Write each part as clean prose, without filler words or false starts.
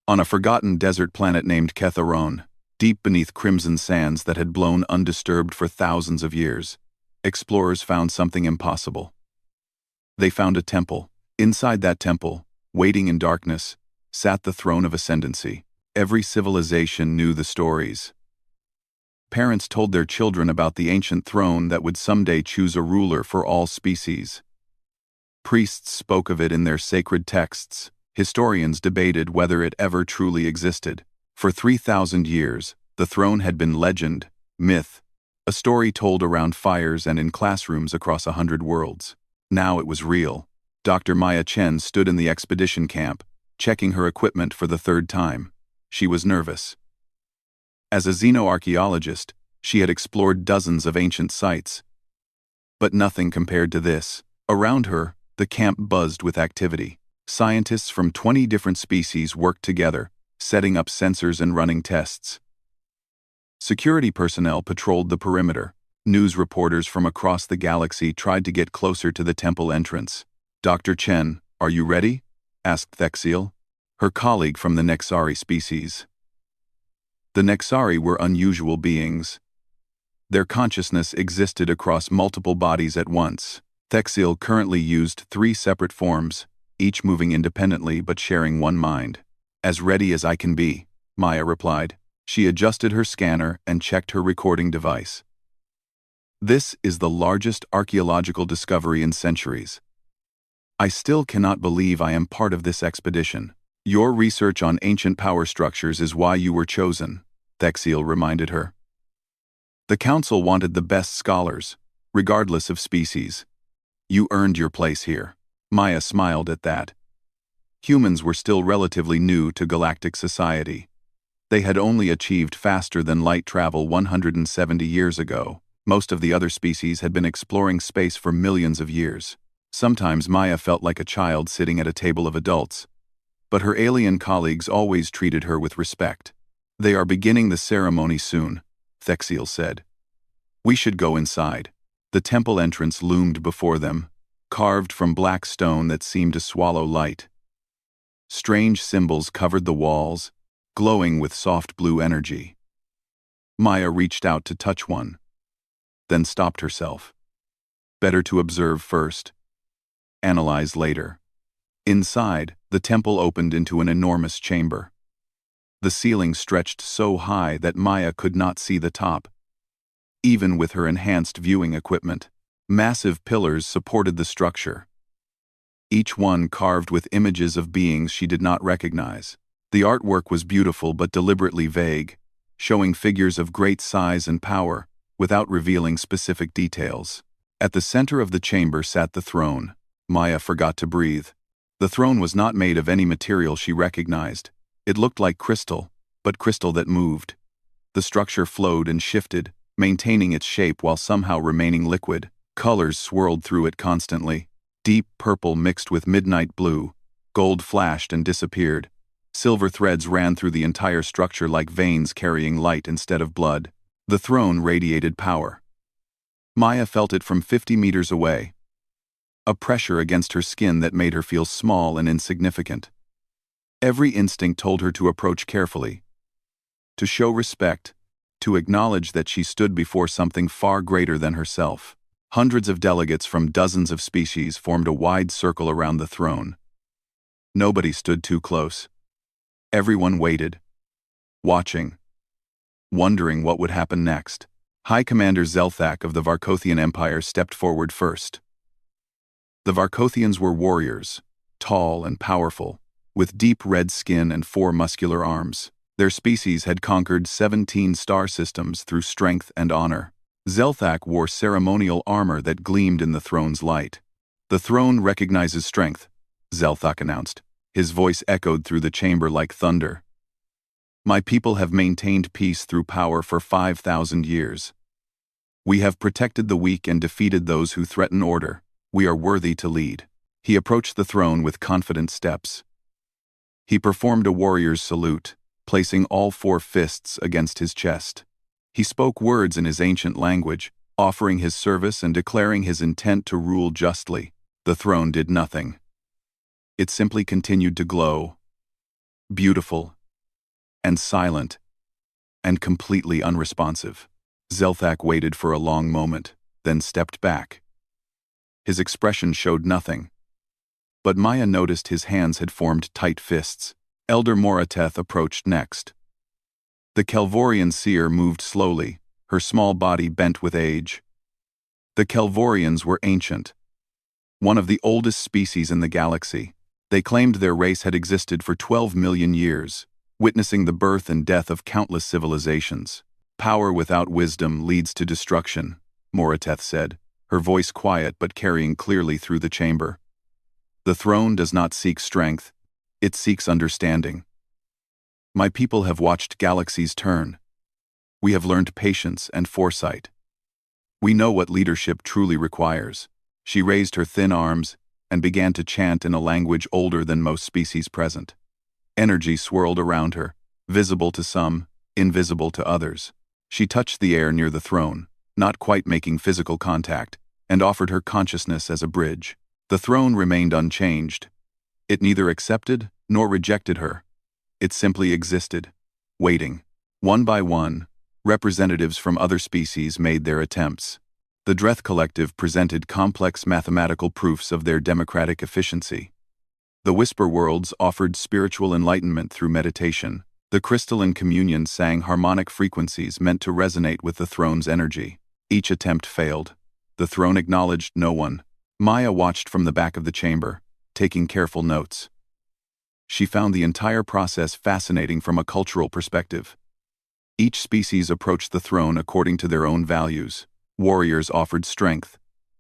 On a forgotten desert planet named Ketharon, deep beneath crimson sands that had blown undisturbed for thousands of years, explorers found something impossible. They found a temple. Inside that temple, waiting in darkness, sat the throne of ascendancy. Every civilization knew the stories. Parents told their children about the ancient throne that would someday choose a ruler for all species. Priests spoke of it in their sacred texts. Historians debated whether it ever truly existed. For 3,000 years, the throne had been legend, myth, a story told around fires and in classrooms across 100 worlds. Now it was real. Dr. Maya Chen stood in the expedition camp, checking her equipment for the third time. She was nervous. As a xenoarchaeologist, she had explored dozens of ancient sites. But nothing compared to this. Around her, the camp buzzed with activity. Scientists from 20 different species worked together, setting up sensors and running tests. Security personnel patrolled the perimeter. News reporters from across the galaxy tried to get closer to the temple entrance. "Dr. Chen, are you ready?" asked Thexiel, her colleague from the Nexari species. The Nexari were unusual beings. Their consciousness existed across multiple bodies at once. Thexiel currently used 3 separate forms, each moving independently but sharing one mind. "As ready as I can be," Maya replied. She adjusted her scanner and checked her recording device. "This is the largest archaeological discovery in centuries. I still cannot believe I am part of this expedition. Your research on ancient power structures is why you were chosen," Thexiel reminded her. "The council wanted the best scholars, regardless of species. You earned your place here." Maya smiled at that. Humans were still relatively new to galactic society. They had only achieved faster than light travel 170 years ago. Most of the other species had been exploring space for millions of years. Sometimes Maya felt like a child sitting at a table of adults. But her alien colleagues always treated her with respect. "They are beginning the ceremony soon," Thexiel said. "We should go inside." The temple entrance loomed before them, carved from black stone that seemed to swallow light. Strange symbols covered the walls, glowing with soft blue energy. Maya reached out to touch one, then stopped herself. Better to observe first, analyze later. Inside, the temple opened into an enormous chamber. The ceiling stretched so high that Maya could not see the top. Even with her enhanced viewing equipment, massive pillars supported the structure, each one carved with images of beings she did not recognize. The artwork was beautiful but deliberately vague, showing figures of great size and power, without revealing specific details. At the center of the chamber sat the throne. Maya forgot to breathe. The throne was not made of any material she recognized. It looked like crystal, but crystal that moved. The structure flowed and shifted, maintaining its shape while somehow remaining liquid. Colors swirled through it constantly. Deep purple mixed with midnight blue. Gold flashed and disappeared. Silver threads ran through the entire structure like veins carrying light instead of blood. The throne radiated power. Maya felt it from 50 meters away. A pressure against her skin that made her feel small and insignificant. Every instinct told her to approach carefully, to show respect, to acknowledge that she stood before something far greater than herself. Hundreds of delegates from dozens of species formed a wide circle around the throne. Nobody stood too close. Everyone waited, watching, wondering what would happen next. High Commander Zelthak of the Varkothian Empire stepped forward first. The Varkothians were warriors, tall and powerful, with deep red skin and 4 muscular arms. Their species had conquered 17 star systems through strength and honor. Zelthak wore ceremonial armor that gleamed in the throne's light. "The throne recognizes strength," Zelthak announced. His voice echoed through the chamber like thunder. "My people have maintained peace through power for 5,000 years. We have protected the weak and defeated those who threaten order. We are worthy to lead." He approached the throne with confident steps. He performed a warrior's salute, placing all 4 fists against his chest. He spoke words in his ancient language, offering his service and declaring his intent to rule justly. The throne did nothing. It simply continued to glow, beautiful, and silent, and completely unresponsive. Zelthak waited for a long moment, then stepped back. His expression showed nothing. But Maya noticed his hands had formed tight fists. Elder Morateth approached next. The Kelvorian seer moved slowly, her small body bent with age. The Kelvorians were ancient, one of the oldest species in the galaxy. They claimed their race had existed for 12 million years, witnessing the birth and death of countless civilizations. Power without wisdom leads to destruction, Morateth said, her voice quiet but carrying clearly through the chamber. The throne does not seek strength, it seeks understanding. My people have watched galaxies turn. We have learned patience and foresight. We know what leadership truly requires. She raised her thin arms and began to chant in a language older than most species present. Energy swirled around her, visible to some, invisible to others. She touched the air near the throne, not quite making physical contact, and offered her consciousness as a bridge. The throne remained unchanged. It neither accepted nor rejected her. It simply existed, waiting. One by one, representatives from other species made their attempts. The Dreth Collective presented complex mathematical proofs of their democratic efficiency. The Whisper Worlds offered spiritual enlightenment through meditation. The crystalline communion sang harmonic frequencies meant to resonate with the throne's energy. Each attempt failed. The throne acknowledged no one. Maya watched from the back of the chamber, taking careful notes. She found the entire process fascinating from a cultural perspective. Each species approached the throne according to their own values. Warriors offered strength.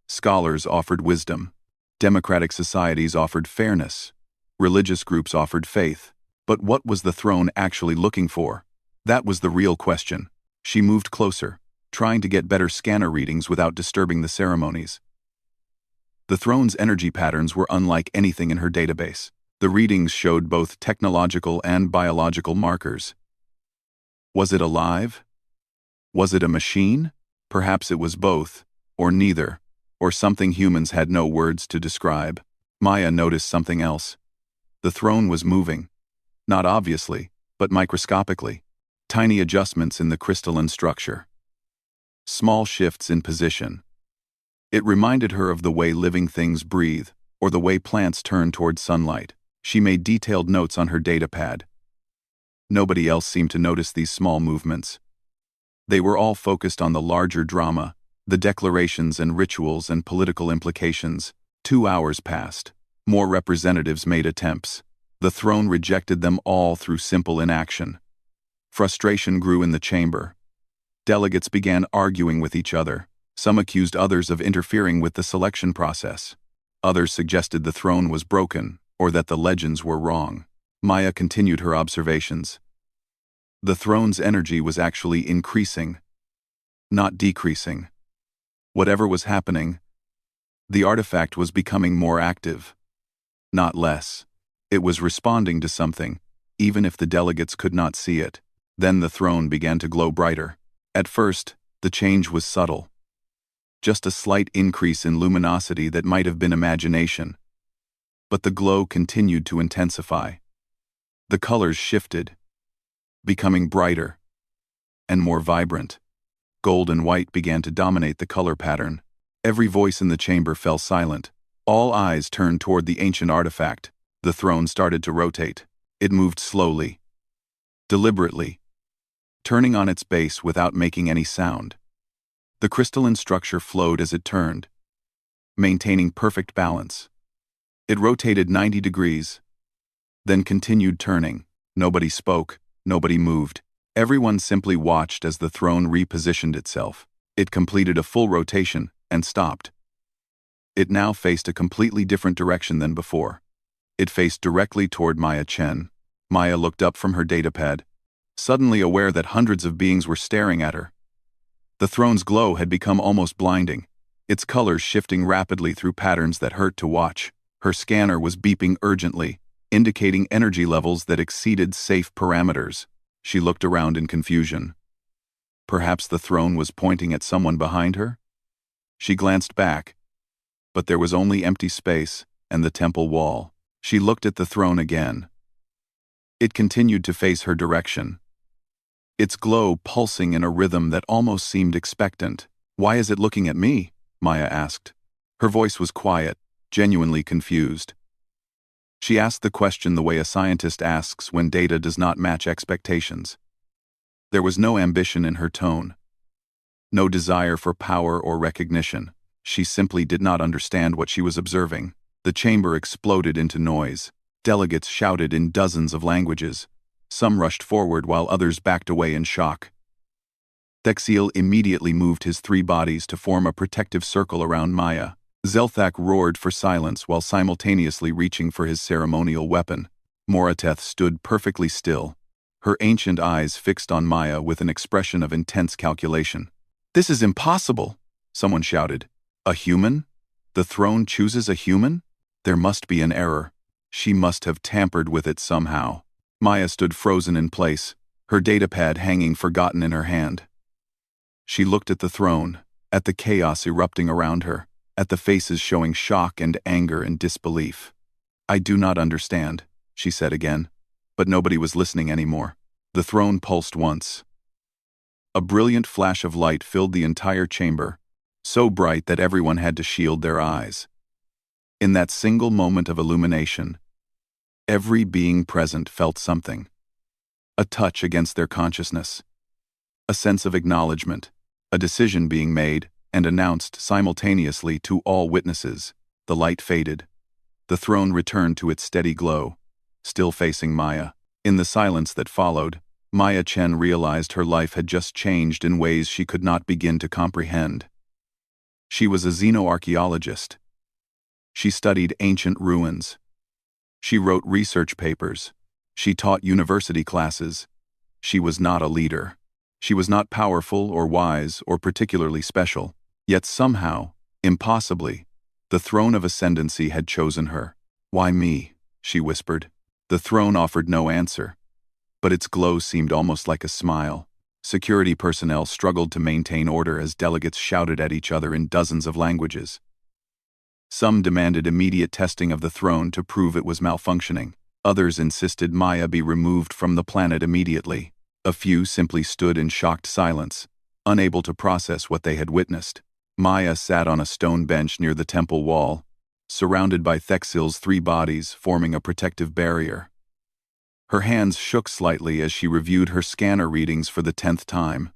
Scholars offered wisdom. Democratic societies offered fairness. Religious groups offered faith. But what was the throne actually looking for? That was the real question. She moved closer, trying to get better scanner readings without disturbing the ceremonies. The throne's energy patterns were unlike anything in her database. The readings showed both technological and biological markers. Was it alive? Was it a machine? Perhaps it was both, or neither, or something humans had no words to describe. Maya noticed something else. The throne was moving. Not obviously, but microscopically. Tiny adjustments in the crystalline structure. Small shifts in position. It reminded her of the way living things breathe, or the way plants turn toward sunlight. She made detailed notes on her datapad. Nobody else seemed to notice these small movements. They were all focused on the larger drama, the declarations and rituals and political implications. 2 hours passed. More representatives made attempts. The throne rejected them all through simple inaction. Frustration grew in the chamber. Delegates began arguing with each other. Some accused others of interfering with the selection process. Others suggested the throne was broken, or that the legends were wrong. Maya continued her observations. The throne's energy was actually increasing, not decreasing. Whatever was happening, the artifact was becoming more active, not less. It was responding to something, even if the delegates could not see it. Then the throne began to glow brighter. At first, the change was subtle. Just a slight increase in luminosity that might have been imagination. But the glow continued to intensify. The colors shifted, becoming brighter and more vibrant. Gold and white began to dominate the color pattern. Every voice in the chamber fell silent. All eyes turned toward the ancient artifact. The throne started to rotate. It moved slowly, deliberately, turning on its base without making any sound. The crystalline structure flowed as it turned, maintaining perfect balance. It rotated 90 degrees, then continued turning. Nobody spoke, nobody moved. Everyone simply watched as the throne repositioned itself. It completed a full rotation and stopped. It now faced a completely different direction than before. It faced directly toward Maya Chen. Maya looked up from her datapad, suddenly aware that hundreds of beings were staring at her. The throne's glow had become almost blinding, its colors shifting rapidly through patterns that hurt to watch. Her scanner was beeping urgently, indicating energy levels that exceeded safe parameters. She looked around in confusion. Perhaps the throne was pointing at someone behind her? She glanced back, but there was only empty space and the temple wall. She looked at the throne again. It continued to face her direction, its glow pulsing in a rhythm that almost seemed expectant. "Why is it looking at me?" Maya asked. Her voice was quiet, genuinely confused. She asked the question the way a scientist asks when data does not match expectations. There was no ambition in her tone, no desire for power or recognition. She simply did not understand what she was observing. The chamber exploded into noise. Delegates shouted in dozens of languages. Some rushed forward while others backed away in shock. Thexil immediately moved his 3 bodies to form a protective circle around Maya. Zelthak roared for silence while simultaneously reaching for his ceremonial weapon. Morateth stood perfectly still, her ancient eyes fixed on Maya with an expression of intense calculation. "This is impossible," someone shouted. "A human? The throne chooses a human? There must be an error. She must have tampered with it somehow." Maya stood frozen in place, her datapad hanging forgotten in her hand. She looked at the throne, at the chaos erupting around her, at the faces showing shock and anger and disbelief. "I do not understand," she said again, but nobody was listening anymore. The throne pulsed once. A brilliant flash of light filled the entire chamber, so bright that everyone had to shield their eyes. In that single moment of illumination, every being present felt something. A touch against their consciousness. A sense of acknowledgement, a decision being made and announced simultaneously to all witnesses. The light faded. The throne returned to its steady glow, still facing Maya. In the silence that followed, Maya Chen realized her life had just changed in ways she could not begin to comprehend. She was a xenoarchaeologist. She studied ancient ruins. She wrote research papers. She taught university classes. She was not a leader. She was not powerful or wise or particularly special. Yet somehow, impossibly, the throne of ascendancy had chosen her. "Why me?" she whispered. The throne offered no answer, but its glow seemed almost like a smile. Security personnel struggled to maintain order as delegates shouted at each other in dozens of languages. Some demanded immediate testing of the throne to prove it was malfunctioning. Others insisted Maya be removed from the planet immediately. A few simply stood in shocked silence, unable to process what they had witnessed. Maya sat on a stone bench near the temple wall, surrounded by Thexil's 3 bodies forming a protective barrier. Her hands shook slightly as she reviewed her scanner readings for the 10th time.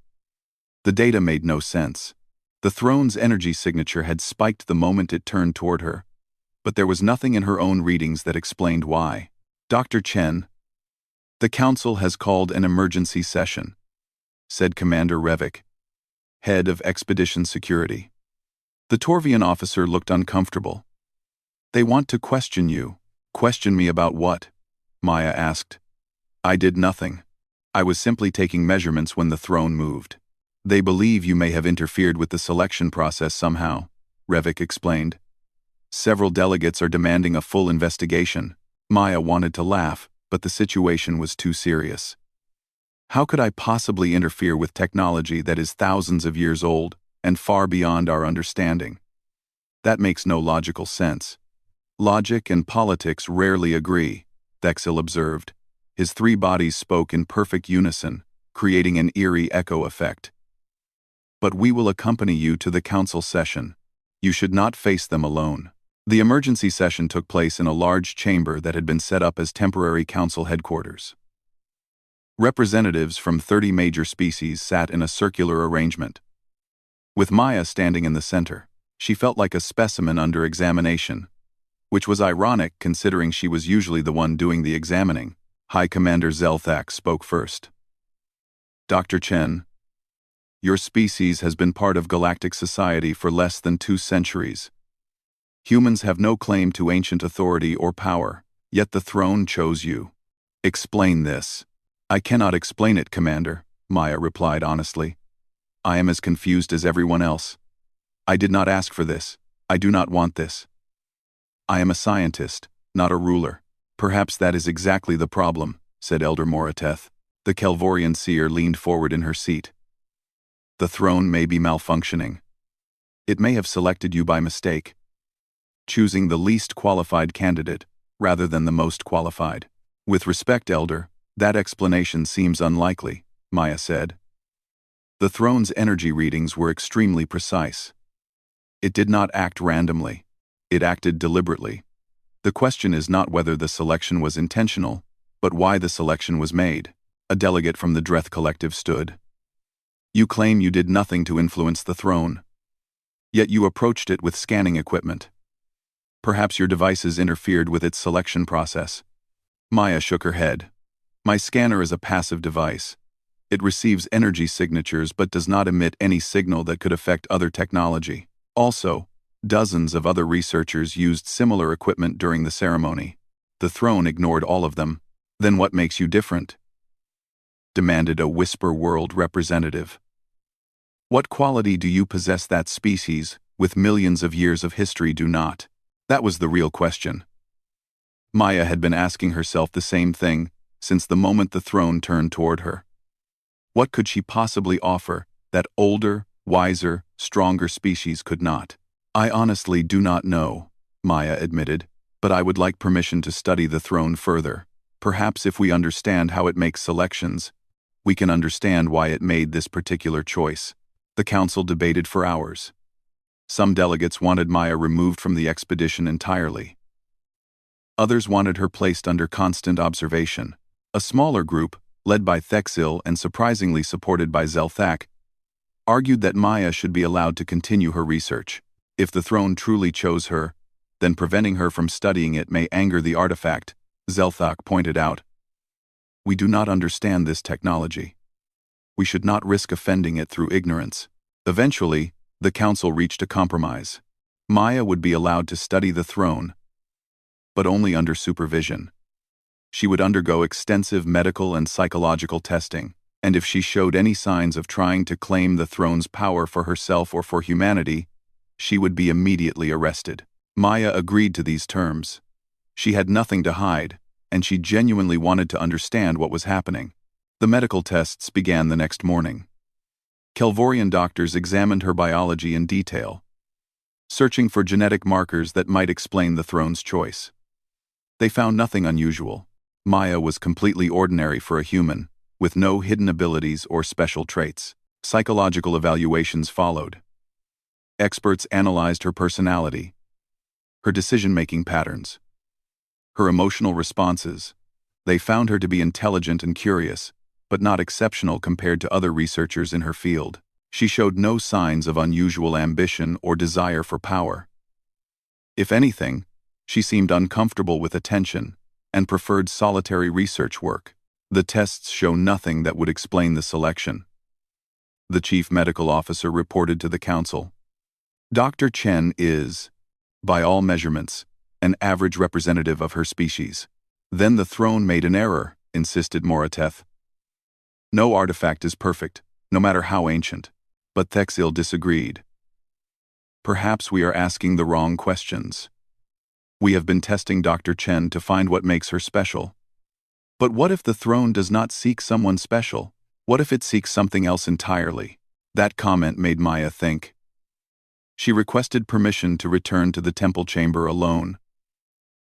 The data made no sense. The throne's energy signature had spiked the moment it turned toward her, but there was nothing in her own readings that explained why. "Dr. Chen, the council has called an emergency session," said Commander Revik, head of Expedition Security. The Torvian officer looked uncomfortable. "They want to question you." "Question me about what?" Maya asked. "I did nothing. I was simply taking measurements when the throne moved." "They believe you may have interfered with the selection process somehow," Revik explained. "Several delegates are demanding a full investigation." Maya wanted to laugh, but the situation was too serious. How could I possibly interfere with technology that is thousands of years old and far beyond our understanding? That makes no logical sense. "Logic and politics rarely agree," Thexil observed. His 3 bodies spoke in perfect unison, creating an eerie echo effect. "But we will accompany you to the council session. You should not face them alone." The emergency session took place in a large chamber that had been set up as temporary council headquarters. Representatives from 30 major species sat in a circular arrangement. With Maya standing in the center, she felt like a specimen under examination, which was ironic considering she was usually the one doing the examining. High Commander Zelthak spoke first. "Dr. Chen, your species has been part of galactic society for less than 2 centuries. Humans have no claim to ancient authority or power, yet the throne chose you. Explain this." "I cannot explain it, Commander," Maya replied honestly. "I am as confused as everyone else. I did not ask for this. I do not want this. I am a scientist, not a ruler." "Perhaps that is exactly the problem," said Elder Morateth. The Kelvorian seer leaned forward in her seat. "The throne may be malfunctioning. It may have selected you by mistake, choosing the least qualified candidate rather than the most qualified. With respect, Elder, That explanation seems unlikely, Maya said. The throne's energy readings were extremely precise. It did not act randomly. It acted deliberately. The question is not whether the selection was intentional, but why the selection was made. A delegate from the Dreth Collective stood. You claim you did nothing to influence the throne. Yet you approached it with scanning equipment. Perhaps your devices interfered with its selection process. Maya shook her head. My scanner is a passive device. It receives energy signatures but does not emit any signal that could affect other technology. Also, dozens of other researchers used similar equipment during the ceremony. The throne ignored all of them. Then what makes you different? Demanded a Whisper World representative. What quality do you possess that species, with millions of years of history, do not? That was the real question. Maya had been asking herself the same thing since the moment the throne turned toward her. What could she possibly offer that older, wiser, stronger species could not? I honestly do not know, Maya admitted, but I would like permission to study the throne further. Perhaps if we understand how it makes selections, we can understand why it made this particular choice. The council debated for hours. Some delegates wanted Maya removed from the expedition entirely. Others wanted her placed under constant observation. A smaller group, led by Thexil and surprisingly supported by Zelthak, argued that Maya should be allowed to continue her research. If the throne truly chose her, then preventing her from studying it may anger the artifact, Zelthak pointed out. We do not understand this technology. We should not risk offending it through ignorance. Eventually, the council reached a compromise. Maya would be allowed to study the throne, but only under supervision. She would undergo extensive medical and psychological testing, and if she showed any signs of trying to claim the throne's power for herself or for humanity, she would be immediately arrested. Maya agreed to these terms. She had nothing to hide, and she genuinely wanted to understand what was happening. The medical tests began the next morning. Kelvorian doctors examined her biology in detail, searching for genetic markers that might explain the throne's choice. They found nothing unusual. Maya was completely ordinary for a human, with no hidden abilities or special traits. Psychological evaluations followed. Experts analyzed her personality, her decision-making patterns, her emotional responses. They found her to be intelligent and curious, but not exceptional compared to other researchers in her field. She showed no signs of unusual ambition or desire for power. If anything, she seemed uncomfortable with attention and preferred solitary research work. The tests show nothing that would explain the selection. The chief medical officer reported to the council. Dr. Chen is, by all measurements, an average representative of her species. Then the throne made an error, insisted Morateth. No artifact is perfect, no matter how ancient. But Thexil disagreed. Perhaps we are asking the wrong questions. We have been testing Dr. Chen to find what makes her special. But what if the throne does not seek someone special? What if it seeks something else entirely? That comment made Maya think. She requested permission to return to the temple chamber alone,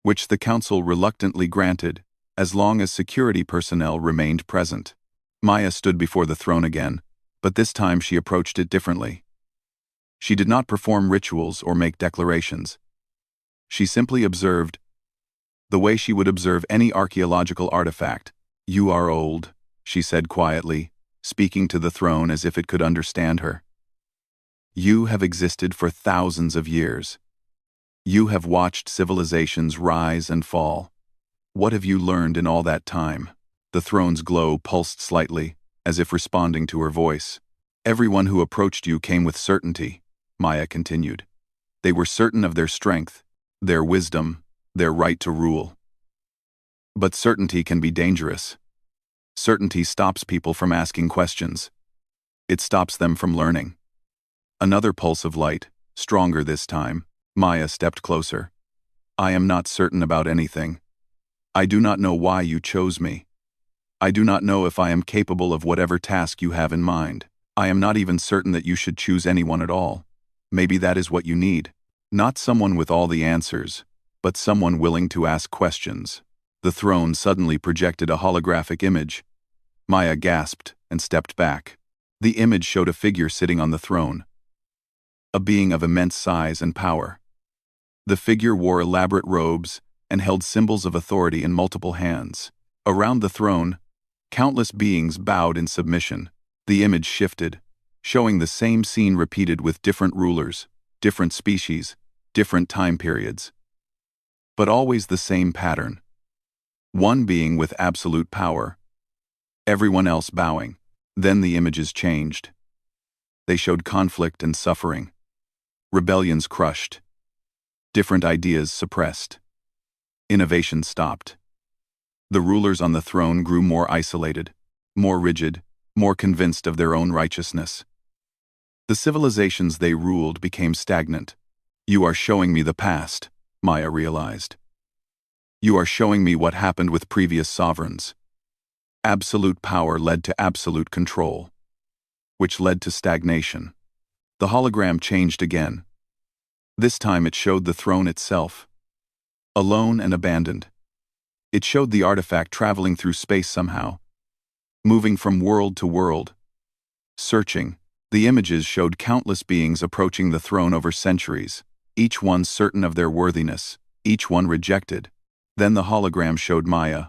which the council reluctantly granted, as long as security personnel remained present. Maya stood before the throne again, but this time she approached it differently. She did not perform rituals or make declarations. She simply observed, the way she would observe any archaeological artifact. You are old, she said quietly, speaking to the throne as if it could understand her. You have existed for thousands of years. You have watched civilizations rise and fall. What have you learned in all that time? The throne's glow pulsed slightly, as if responding to her voice. Everyone who approached you came with certainty, Maya continued. They were certain of their strength, their wisdom, their right to rule. But certainty can be dangerous. Certainty stops people from asking questions. It stops them from learning. Another pulse of light, stronger this time. Maya stepped closer. I am not certain about anything. I do not know why you chose me. I do not know if I am capable of whatever task you have in mind. I am not even certain that you should choose anyone at all. Maybe that is what you need. Not someone with all the answers, but someone willing to ask questions. The throne suddenly projected a holographic image. Maya gasped and stepped back. The image showed a figure sitting on the throne, a being of immense size and power. The figure wore elaborate robes and held symbols of authority in multiple hands. Around the throne, countless beings bowed in submission. The image shifted, showing the same scene repeated with different rulers, different species, different time periods. But always the same pattern. One being with absolute power, everyone else bowing. Then the images changed. They showed conflict and suffering, rebellions crushed, different ideas suppressed, innovation stopped. The rulers on the throne grew more isolated, more rigid, more convinced of their own righteousness. The civilizations they ruled became stagnant. You are showing me the past, Maya realized. You are showing me what happened with previous sovereigns. Absolute power led to absolute control, which led to stagnation. The hologram changed again. This time it showed the throne itself, alone and abandoned. It showed the artifact traveling through space somehow, moving from world to world, searching. The images showed countless beings approaching the throne over centuries, each one certain of their worthiness, each one rejected. Then the hologram showed Maya.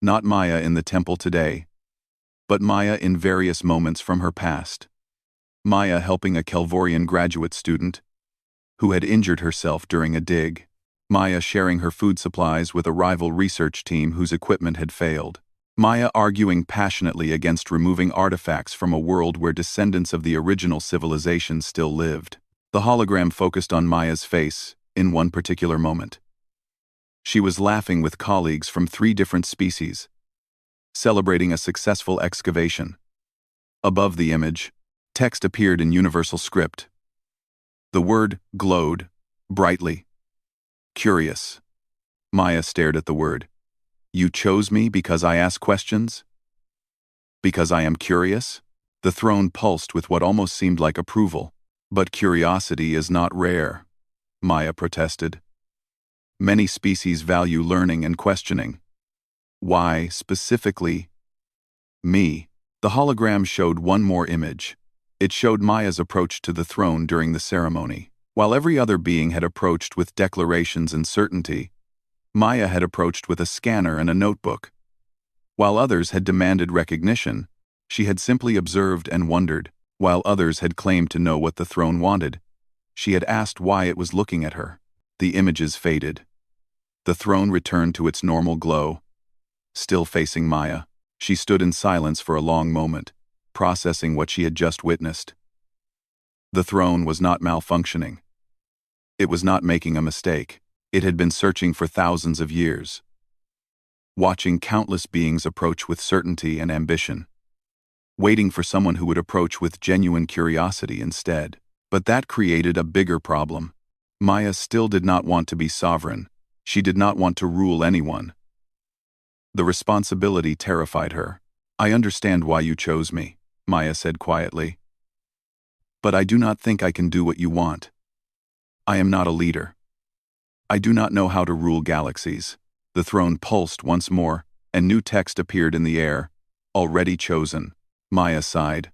Not Maya in the temple today, but Maya in various moments from her past. Maya helping a Kelvorian graduate student who had injured herself during a dig. Maya sharing her food supplies with a rival research team whose equipment had failed. Maya arguing passionately against removing artifacts from a world where descendants of the original civilization still lived. The hologram focused on Maya's face in one particular moment. She was laughing with colleagues from 3 different species, celebrating a successful excavation. Above the image, text appeared in universal script. The word glowed brightly. Curious. Maya stared at the word. You chose me because I ask questions? Because I am curious? The throne pulsed with what almost seemed like approval. But curiosity is not rare, Maya protested. Many species value learning and questioning. Why, specifically, me? The hologram showed one more image. It showed Maya's approach to the throne during the ceremony. While every other being had approached with declarations and certainty, Maya had approached with a scanner and a notebook. While others had demanded recognition, she had simply observed and wondered. While others had claimed to know what the throne wanted, she had asked why it was looking at her. The images faded. The throne returned to its normal glow. Still facing Maya, she stood in silence for a long moment, processing what she had just witnessed. The throne was not malfunctioning. It was not making a mistake. It had been searching for thousands of years, watching countless beings approach with certainty and ambition, waiting for someone who would approach with genuine curiosity instead. But that created a bigger problem. Maya still did not want to be sovereign. She did not want to rule anyone. The responsibility terrified her. I understand why you chose me, Maya said quietly. But I do not think I can do what you want. I am not a leader. I do not know how to rule galaxies. The throne pulsed once more, and new text appeared in the air. Already chosen. Maya sighed.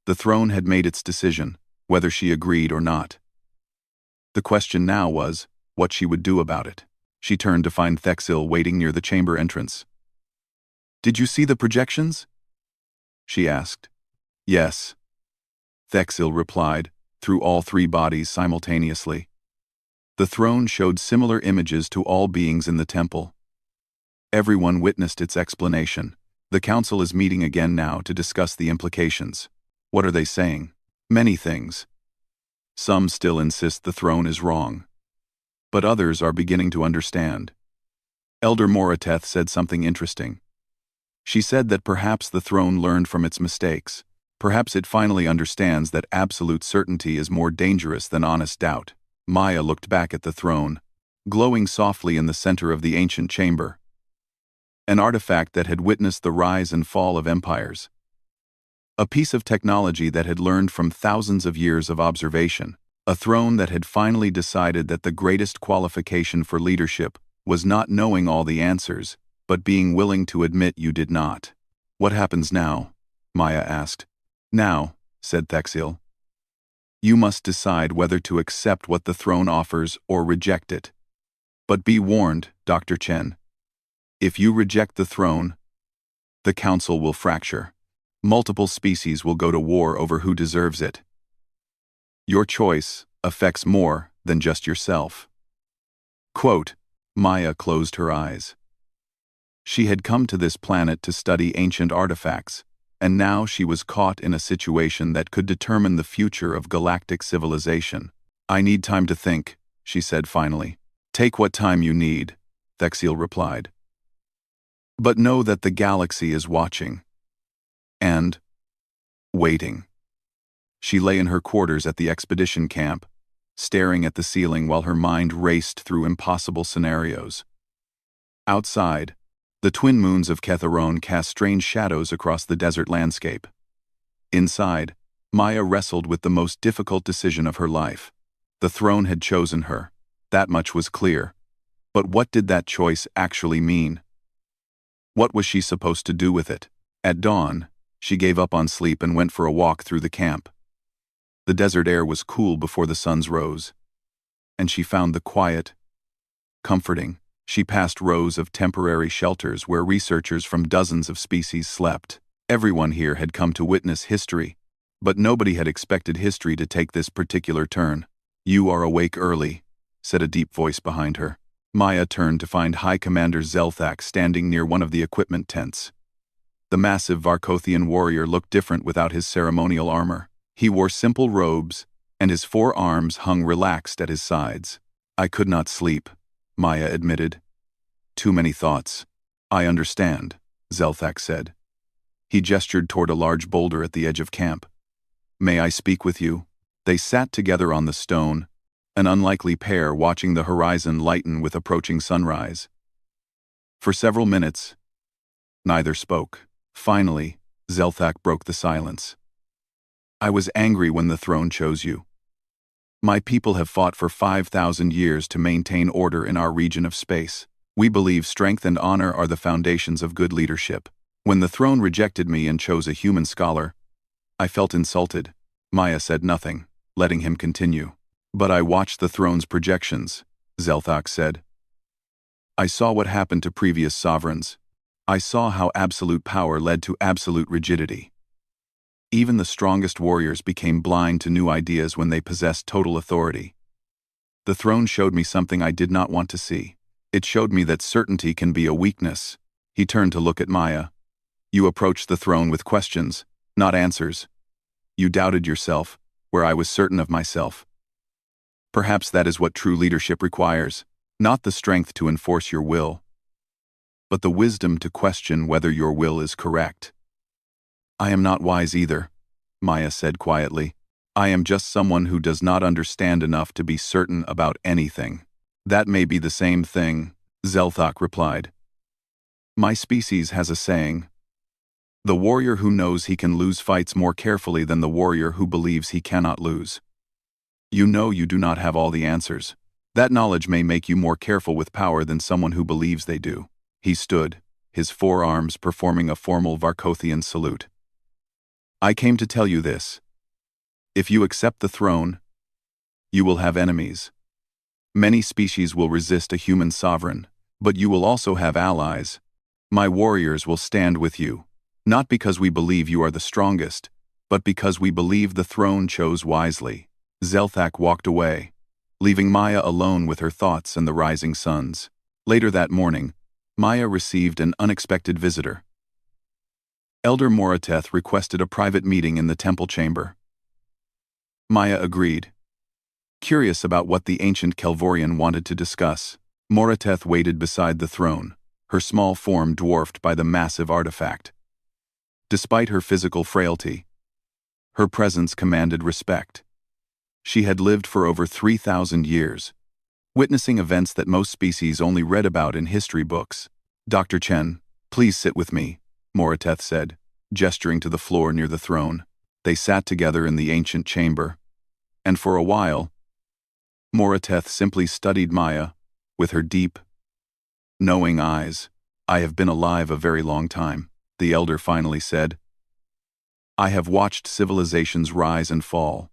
The throne had made its decision, whether she agreed or not. The question now was, what she would do about it. She turned to find Thexil waiting near the chamber entrance. Did you see the projections? She asked. Yes. Thexil replied, through all 3 bodies simultaneously. The throne showed similar images to all beings in the temple. Everyone witnessed its explanation. The council is meeting again now to discuss the implications. What are they saying? Many things. Some still insist the throne is wrong. But others are beginning to understand. Elder Morateth said something interesting. She said that perhaps the throne learned from its mistakes. Perhaps it finally understands that absolute certainty is more dangerous than honest doubt. Maya looked back at the throne, glowing softly in the center of the ancient chamber. An artifact that had witnessed the rise and fall of empires. A piece of technology that had learned from thousands of years of observation. A throne that had finally decided that the greatest qualification for leadership was not knowing all the answers, but being willing to admit you did not. What happens now? Maya asked. Now, said Thexil, you must decide whether to accept what the throne offers or reject it. But be warned, Dr. Chen. If you reject the throne, the council will fracture. Multiple species will go to war over who deserves it. Your choice affects more than just yourself. Quote, Maya closed her eyes. She had come to this planet to study ancient artifacts, and now she was caught in a situation that could determine the future of galactic civilization. I need time to think, she said finally. Take what time you need, Thexil replied. But know that the galaxy is watching. And waiting. She lay in her quarters at the expedition camp, staring at the ceiling while her mind raced through impossible scenarios. Outside, the twin moons of Ketharon cast strange shadows across the desert landscape. Inside, Maya wrestled with the most difficult decision of her life. The throne had chosen her. That much was clear. But what did that choice actually mean? What was she supposed to do with it? At dawn, she gave up on sleep and went for a walk through the camp. The desert air was cool before the suns rose, and she found the quiet comforting. She passed rows of temporary shelters where researchers from dozens of species slept. Everyone here had come to witness history, but nobody had expected history to take this particular turn. You are awake early, said a deep voice behind her. Maya turned to find High Commander Zelthak standing near one of the equipment tents. The massive Varkothian warrior looked different without his ceremonial armor. He wore simple robes, and his 4 arms hung relaxed at his sides. I could not sleep, Maya admitted. Too many thoughts. I understand, Zelthak said. He gestured toward a large boulder at the edge of camp. May I speak with you? They sat together on the stone, an unlikely pair watching the horizon lighten with approaching sunrise. For several minutes, neither spoke. Finally, Zelthak broke the silence. I was angry when the throne chose you. My people have fought for 5,000 years to maintain order in our region of space. We believe strength and honor are the foundations of good leadership. When the throne rejected me and chose a human scholar, I felt insulted. Maya said nothing, letting him continue. But I watched the throne's projections, Zelthak said. I saw what happened to previous sovereigns. I saw how absolute power led to absolute rigidity. Even the strongest warriors became blind to new ideas when they possessed total authority. The throne showed me something I did not want to see. It showed me that certainty can be a weakness. He turned to look at Maya. You approached the throne with questions, not answers. You doubted yourself, where I was certain of myself. Perhaps that is what true leadership requires, not the strength to enforce your will, but the wisdom to question whether your will is correct. I am not wise either, Maya said quietly. I am just someone who does not understand enough to be certain about anything. That may be the same thing, Zelthak replied. My species has a saying. The warrior who knows he can lose fights more carefully than the warrior who believes he cannot lose. You know you do not have all the answers. That knowledge may make you more careful with power than someone who believes they do. He stood, his 4 arms performing a formal Varkothian salute. I came to tell you this. If you accept the throne, you will have enemies. Many species will resist a human sovereign, but you will also have allies. My warriors will stand with you, not because we believe you are the strongest, but because we believe the throne chose wisely. Zelthak walked away, leaving Maya alone with her thoughts and the rising suns. Later that morning, Maya received an unexpected visitor. Elder Morateth requested a private meeting in the temple chamber. Maya agreed. Curious about what the ancient Kelvorian wanted to discuss, Morateth waited beside the throne, her small form dwarfed by the massive artifact. Despite her physical frailty, her presence commanded respect. She had lived for over 3,000 years, witnessing events that most species only read about in history books. Dr. Chen, please sit with me, Morateth said, gesturing to the floor near the throne. They sat together in the ancient chamber, and for a while, Morateth simply studied Maya with her deep, Knowing eyes. I have been alive a very long time, the elder finally said. I have watched civilizations rise and fall.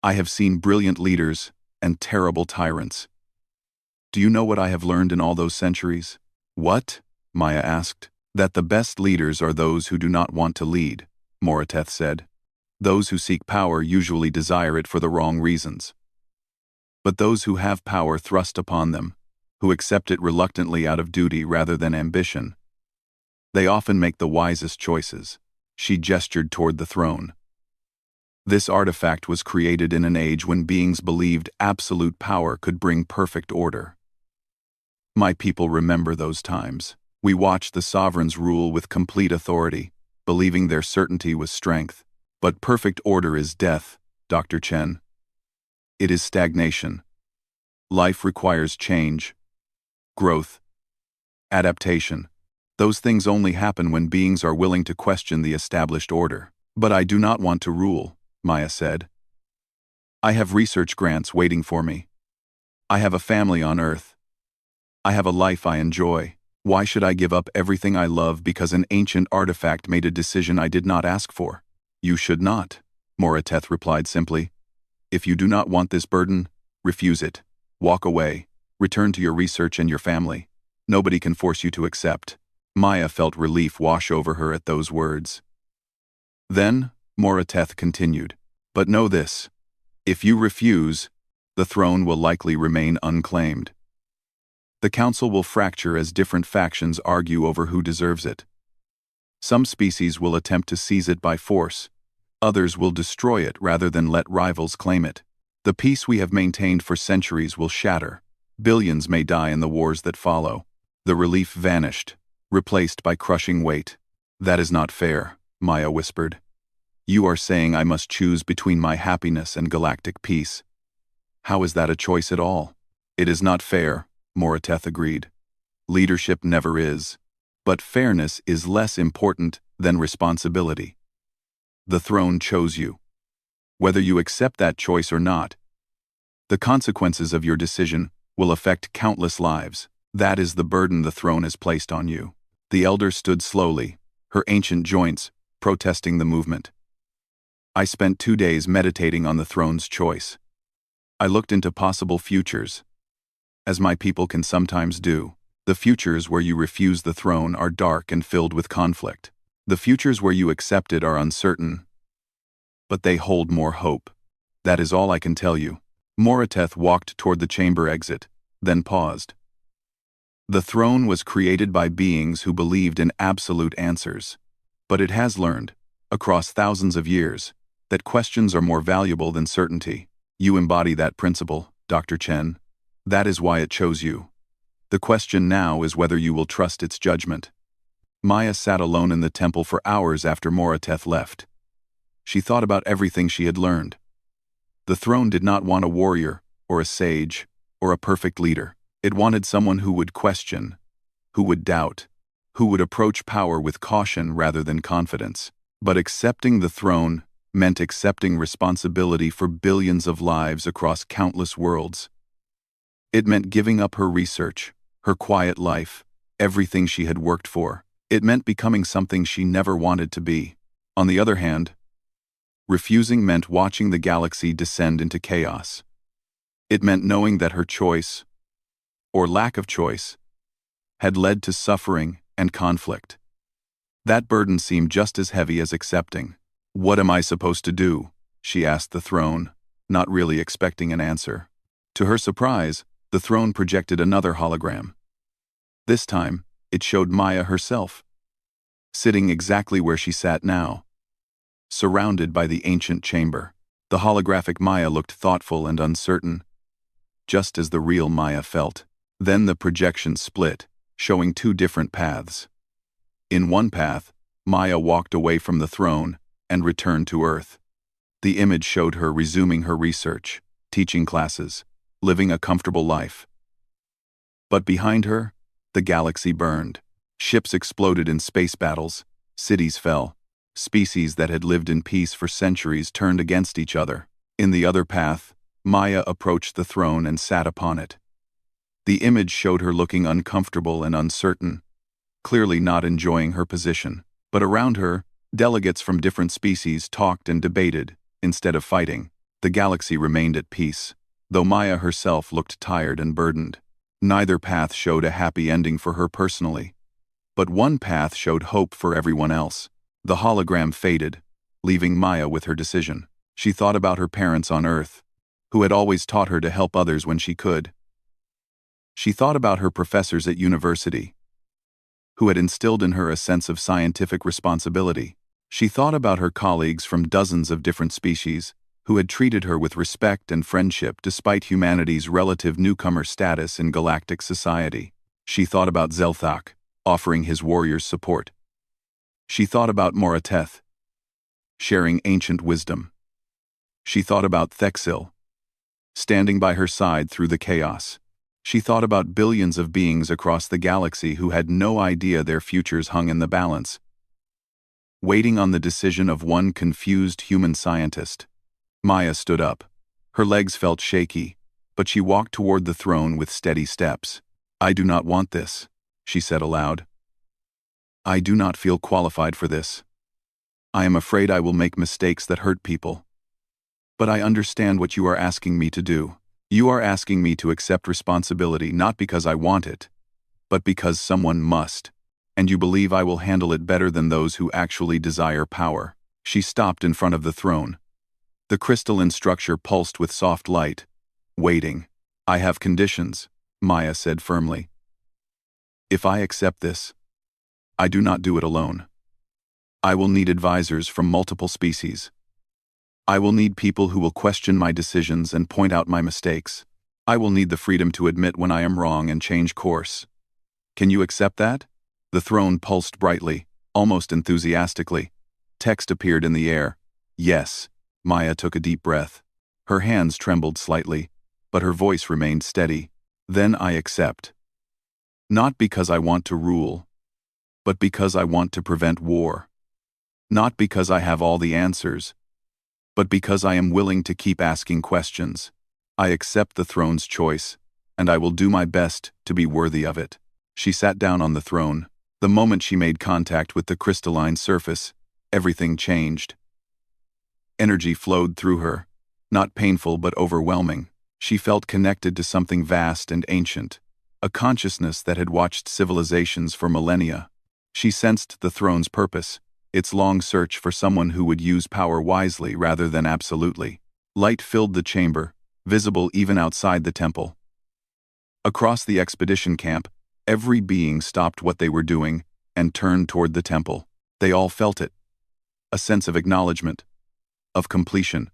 I have seen brilliant leaders and terrible tyrants. Do you know what I have learned in all those centuries? What? Maya asked. That the best leaders are those who do not want to lead, Morateth said. Those who seek power usually desire it for the wrong reasons. But those who have power thrust upon them, who accept it reluctantly out of duty rather than ambition. They often make the wisest choices. She gestured toward the throne. This artifact was created in an age when beings believed absolute power could bring perfect order. My people remember those times. We watched the sovereigns rule with complete authority, believing their certainty was strength. But perfect order is death, Dr. Chen. It is stagnation. Life requires change, growth, adaptation. Those things only happen when beings are willing to question the established order. But I do not want to rule, Maya said. I have research grants waiting for me. I have a family on Earth. I have a life I enjoy. Why should I give up everything I love because an ancient artifact made a decision I did not ask for? You should not, Morateth replied simply. If you do not want this burden, refuse it. Walk away. Return to your research and your family. Nobody can force you to accept. Maya felt relief wash over her at those words. Then, Morateth continued, but know this. If you refuse, the throne will likely remain unclaimed. The council will fracture as different factions argue over who deserves it. Some species will attempt to seize it by force. Others will destroy it rather than let rivals claim it. The peace we have maintained for centuries will shatter. Billions may die in the wars that follow. The relief vanished, replaced by crushing weight. That is not fair, Maya whispered. You are saying I must choose between my happiness and galactic peace. How is that a choice at all? It is not fair, Morateth agreed. Leadership never is. But fairness is less important than responsibility. The throne chose you. Whether you accept that choice or not, the consequences of your decision will affect countless lives. That is the burden the throne has placed on you. The elder stood slowly, her ancient joints protesting the movement. I spent 2 days meditating on the throne's choice. I looked into possible futures, as my people can sometimes do. The futures where you refuse the throne are dark and filled with conflict. The futures where you accept it are uncertain, but they hold more hope. That is all I can tell you. Morateth walked toward the chamber exit, then paused. The throne was created by beings who believed in absolute answers, but it has learned, across thousands of years, that questions are more valuable than certainty. You embody that principle, Dr. Chen. That is why it chose you. The question now is whether you will trust its judgment. Maya sat alone in the temple for hours after Morateth left. She thought about everything she had learned. The throne did not want a warrior, or a sage, or a perfect leader. It wanted someone who would question, who would doubt, who would approach power with caution rather than confidence. But accepting the throne meant accepting responsibility for billions of lives across countless worlds. It meant giving up her research, her quiet life, everything she had worked for. It meant becoming something she never wanted to be. On the other hand, refusing meant watching the galaxy descend into chaos. It meant knowing that her choice, or lack of choice, had led to suffering and conflict. That burden seemed just as heavy as accepting. What am I supposed to do? She asked the throne, not really expecting an answer. To her surprise, the throne projected another hologram. This time, it showed Maya herself, sitting exactly where she sat now, surrounded by the ancient chamber. The holographic Maya looked thoughtful and uncertain, just as the real Maya felt. Then the projection split, showing 2 different paths. In one path, Maya walked away from the throne and returned to Earth. The image showed her resuming her research, teaching classes, living a comfortable life. But behind her, the galaxy burned. Ships exploded in space battles, cities fell. Species that had lived in peace for centuries turned against each other. In the other path, Maya approached the throne and sat upon it. The image showed her looking uncomfortable and uncertain, clearly not enjoying her position. But around her, delegates from different species talked and debated, instead of fighting. The galaxy remained at peace, though Maya herself looked tired and burdened. Neither path showed a happy ending for her personally. But one path showed hope for everyone else. The hologram faded, leaving Maya with her decision. She thought about her parents on Earth, who had always taught her to help others when she could. She thought about her professors at university, who had instilled in her a sense of scientific responsibility. She thought about her colleagues from dozens of different species, who had treated her with respect and friendship despite humanity's relative newcomer status in galactic society. She thought about Zelthak, offering his warriors support. She thought about Morateth, sharing ancient wisdom. She thought about Thexil, standing by her side through the chaos. She thought about billions of beings across the galaxy who had no idea their futures hung in the balance, waiting on the decision of one confused human scientist. Maya stood up. Her legs felt shaky, but she walked toward the throne with steady steps. "I do not want this," she said aloud. "I do not feel qualified for this. I am afraid I will make mistakes that hurt people. But I understand what you are asking me to do. You are asking me to accept responsibility not because I want it, but because someone must, and you believe I will handle it better than those who actually desire power." She stopped in front of the throne. The crystalline structure pulsed with soft light. "Waiting. I have conditions," Maya said firmly. "If I accept this, I do not do it alone. I will need advisors from multiple species. I will need people who will question my decisions and point out my mistakes. I will need the freedom to admit when I am wrong and change course. Can you accept that?" The throne pulsed brightly, almost enthusiastically. Text appeared in the air. "Yes." Maya took a deep breath. Her hands trembled slightly, but her voice remained steady. "Then I accept. Not because I want to rule, but because I want to prevent war. Not because I have all the answers, but because I am willing to keep asking questions. I accept the throne's choice, and I will do my best to be worthy of it." She sat down on the throne. The moment she made contact with the crystalline surface, everything changed. Energy flowed through her, not painful but overwhelming. She felt connected to something vast and ancient, a consciousness that had watched civilizations for millennia. She sensed the throne's purpose, its long search for someone who would use power wisely rather than absolutely. Light filled the chamber, visible even outside the temple. Across the expedition camp, every being stopped what they were doing and turned toward the temple. They all felt it. A sense of acknowledgement, of completion,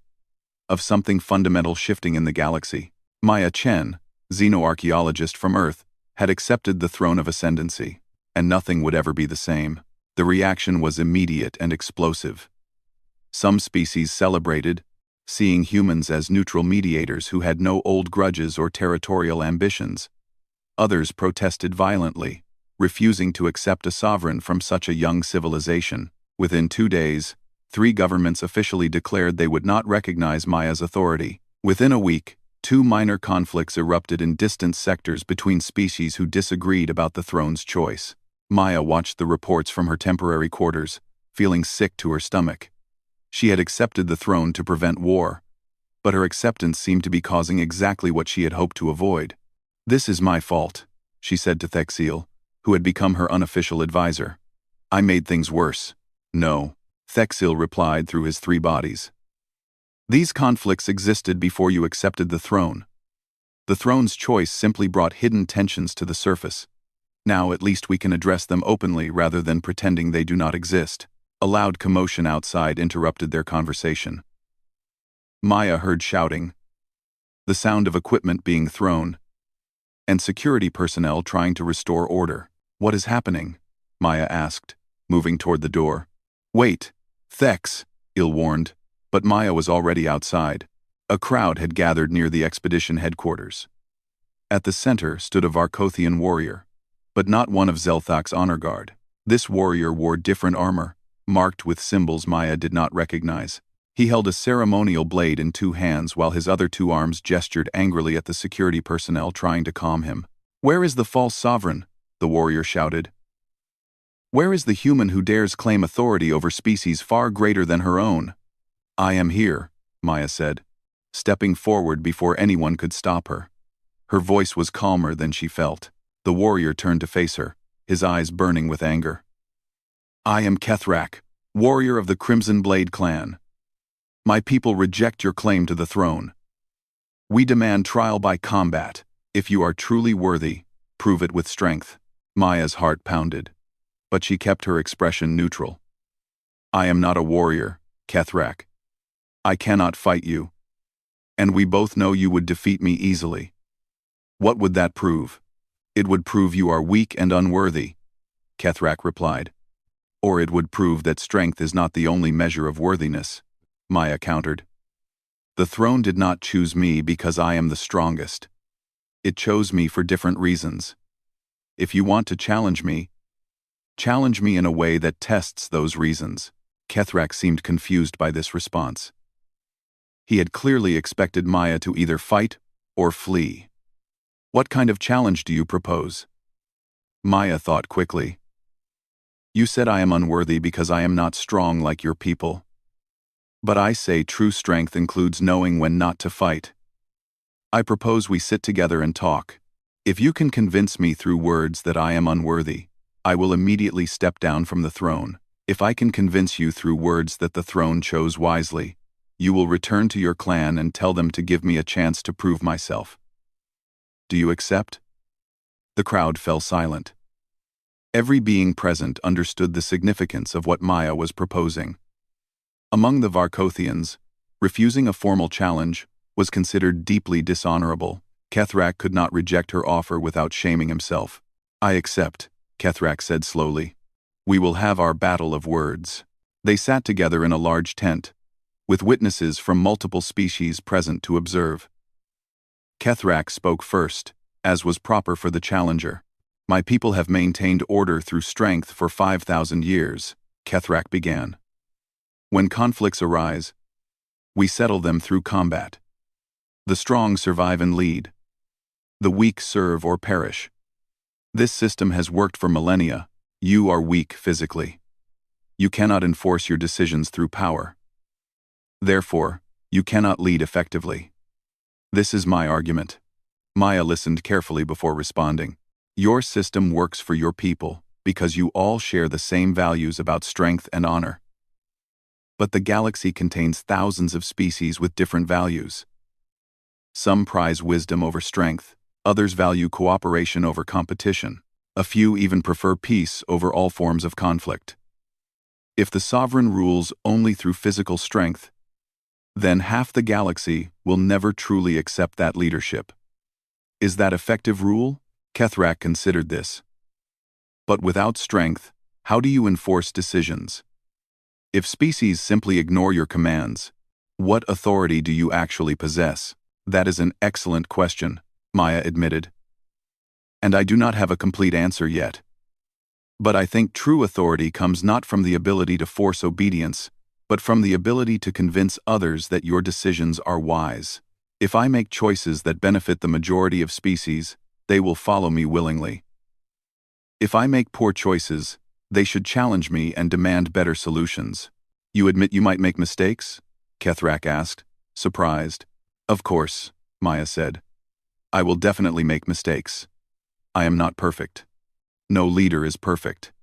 of something fundamental shifting in the galaxy. Maya Chen, xenoarchaeologist from Earth, had accepted the throne of ascendancy, and nothing would ever be the same. The reaction was immediate and explosive. Some species celebrated, seeing humans as neutral mediators who had no old grudges or territorial ambitions. Others protested violently, refusing to accept a sovereign from such a young civilization. Within 2 days, 3 governments officially declared they would not recognize Maya's authority. Within a week, 2 minor conflicts erupted in distant sectors between species who disagreed about the throne's choice. Maya watched the reports from her temporary quarters, feeling sick to her stomach. She had accepted the throne to prevent war, but her acceptance seemed to be causing exactly what she had hoped to avoid. "This is my fault," she said to Thexil, who had become her unofficial advisor. "I made things worse." "No," Thexil replied through his 3 bodies. "These conflicts existed before you accepted the throne. The throne's choice simply brought hidden tensions to the surface. Now at least we can address them openly rather than pretending they do not exist." A loud commotion outside interrupted their conversation. Maya heard shouting, the sound of equipment being thrown, and security personnel trying to restore order. "What is happening?" Maya asked, moving toward the door. "Wait, Thex," Il warned, but Maya was already outside. A crowd had gathered near the expedition headquarters. At the center stood a Varkothian warrior, but not one of Zelthak's honor guard. This warrior wore different armor, marked with symbols Maya did not recognize. He held a ceremonial blade in 2 hands while his other 2 arms gestured angrily at the security personnel trying to calm him. "Where is the false sovereign?" the warrior shouted. "Where is the human who dares claim authority over species far greater than her own?" "I am here," Maya said, stepping forward before anyone could stop her. Her voice was calmer than she felt. The warrior turned to face her, his eyes burning with anger. "I am Kethrak, warrior of the Crimson Blade clan. My people reject your claim to the throne. We demand trial by combat. If you are truly worthy, prove it with strength." Maya's heart pounded, but she kept her expression neutral. "I am not a warrior, Kethrak. I cannot fight you. And we both know you would defeat me easily." "What would that prove?" "It would prove you are weak and unworthy," Kethrak replied. "Or it would prove that strength is not the only measure of worthiness," Maya countered. "The throne did not choose me because I am the strongest. It chose me for different reasons. If you want to challenge me in a way that tests those reasons." Kethrak seemed confused by this response. He had clearly expected Maya to either fight or flee. "What kind of challenge do you propose?" Maya thought quickly. "You said I am unworthy because I am not strong like your people. But I say true strength includes knowing when not to fight. I propose we sit together and talk. If you can convince me through words that I am unworthy, I will immediately step down from the throne. If I can convince you through words that the throne chose wisely, you will return to your clan and tell them to give me a chance to prove myself. Do you accept?" The crowd fell silent. Every being present understood the significance of what Maya was proposing. Among the Varkothians, refusing a formal challenge was considered deeply dishonorable. Kethrak could not reject her offer without shaming himself. "I accept," Kethrak said slowly. "We will have our battle of words." They sat together in a large tent, with witnesses from multiple species present to observe. Kethrak spoke first, as was proper for the challenger. "My people have maintained order through strength for 5,000 years, Kethrak began. "When conflicts arise, we settle them through combat. The strong survive and lead. The weak serve or perish. This system has worked for millennia. You are weak physically. You cannot enforce your decisions through power. Therefore, you cannot lead effectively. This is my argument." Maya listened carefully before responding. "Your system works for your people because you all share the same values about strength and honor. But the galaxy contains thousands of species with different values. Some prize wisdom over strength, others value cooperation over competition. A few even prefer peace over all forms of conflict. If the sovereign rules only through physical strength, then half the galaxy will never truly accept that leadership. Is that effective rule?" Kethrak considered this. "But without strength, how do you enforce decisions? If species simply ignore your commands, what authority do you actually possess?" "That is an excellent question," Maya admitted. "And I do not have a complete answer yet. But I think true authority comes not from the ability to force obedience, but from the ability to convince others that your decisions are wise. If I make choices that benefit the majority of species, they will follow me willingly. If I make poor choices, they should challenge me and demand better solutions." "You admit you might make mistakes?" Kethrak asked, surprised. "Of course," Maya said. "I will definitely make mistakes. I am not perfect. No leader is perfect.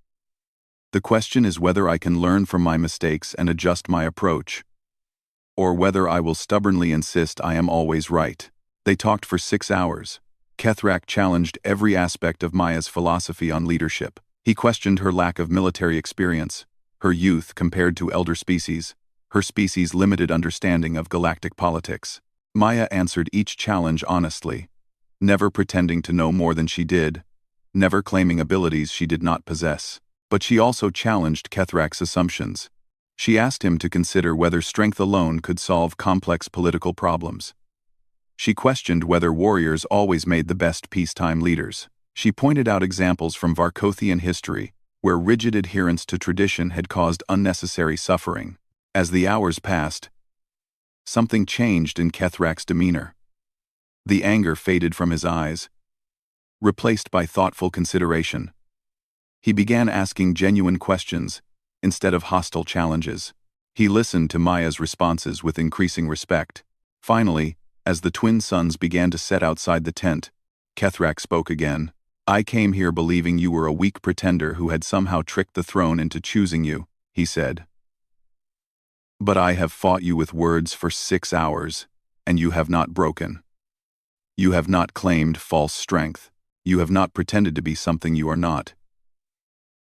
The question is whether I can learn from my mistakes and adjust my approach, or whether I will stubbornly insist I am always right." They talked for 6 hours. Kethrak challenged every aspect of Maya's philosophy on leadership. He questioned her lack of military experience, her youth compared to elder species, her species' limited understanding of galactic politics. Maya answered each challenge honestly, never pretending to know more than she did, never claiming abilities she did not possess. But she also challenged Kethrak's assumptions. She asked him to consider whether strength alone could solve complex political problems. She questioned whether warriors always made the best peacetime leaders. She pointed out examples from Varkothian history, where rigid adherence to tradition had caused unnecessary suffering. As the hours passed, something changed in Kethrak's demeanor. The anger faded from his eyes. replaced by thoughtful consideration. He began asking genuine questions instead of hostile challenges. He listened to Maya's responses with increasing respect. Finally, as the twin suns began to set outside the tent, Kethrak spoke again. "I came here believing you were a weak pretender who had somehow tricked the throne into choosing you," he said. "But I have fought you with words for 6 hours, and you have not broken. You have not claimed false strength. You have not pretended to be something you are not.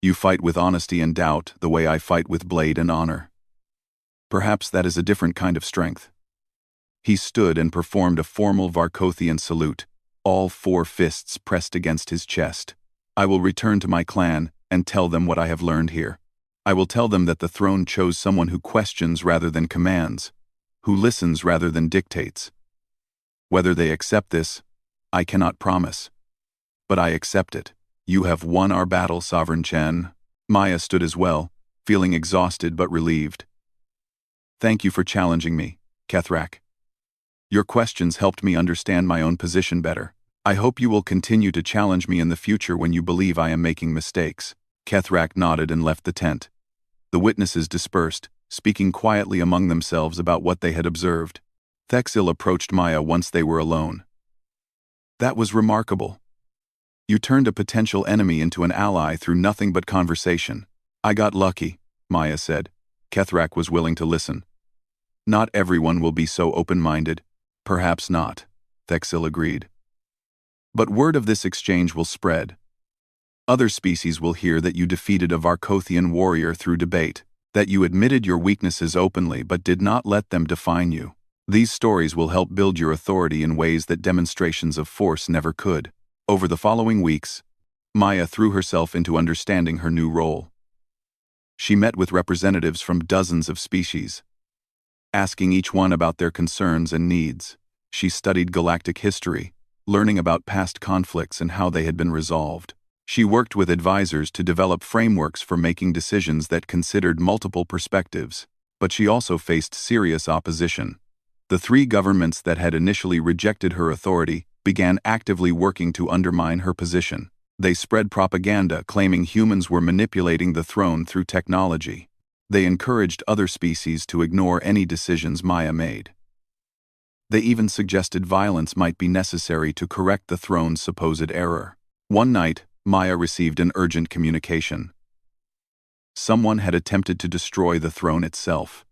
You fight with honesty and doubt the way I fight with blade and honor. Perhaps that is a different kind of strength." He stood and performed a formal Varkothian salute, all 4 fists pressed against his chest. "I will return to my clan and tell them what I have learned here. I will tell them that the throne chose someone who questions rather than commands, who listens rather than dictates. Whether they accept this, I cannot promise. But I accept it. You have won our battle, Sovereign Chen." Maya stood as well, feeling exhausted but relieved. "Thank you for challenging me, Kethrak. Your questions helped me understand my own position better. I hope you will continue to challenge me in the future when you believe I am making mistakes." Kethrak nodded and left the tent. The witnesses dispersed, speaking quietly among themselves about what they had observed. Thexil approached Maya once they were alone. "That was remarkable. You turned a potential enemy into an ally through nothing but conversation." "I got lucky," Maya said. Kethrak was willing to listen. "Not everyone will be so open-minded." "Perhaps not," Thexil agreed. "But word of this exchange will spread. Other species will hear that you defeated a Varkothian warrior through debate, that you admitted your weaknesses openly but did not let them define you. These stories will help build your authority in ways that demonstrations of force never could." Over the following weeks, Maya threw herself into understanding her new role. She met with representatives from dozens of species, asking each one about their concerns and needs. She studied galactic history, learning about past conflicts and how they had been resolved. She worked with advisors to develop frameworks for making decisions that considered multiple perspectives, but she also faced serious opposition. The 3 governments that had initially rejected her authority began actively working to undermine her position. They spread propaganda claiming humans were manipulating the throne through technology. They encouraged other species to ignore any decisions Maya made. They even suggested violence might be necessary to correct the throne's supposed error. One night, Maya received an urgent communication. Someone had attempted to destroy the throne itself.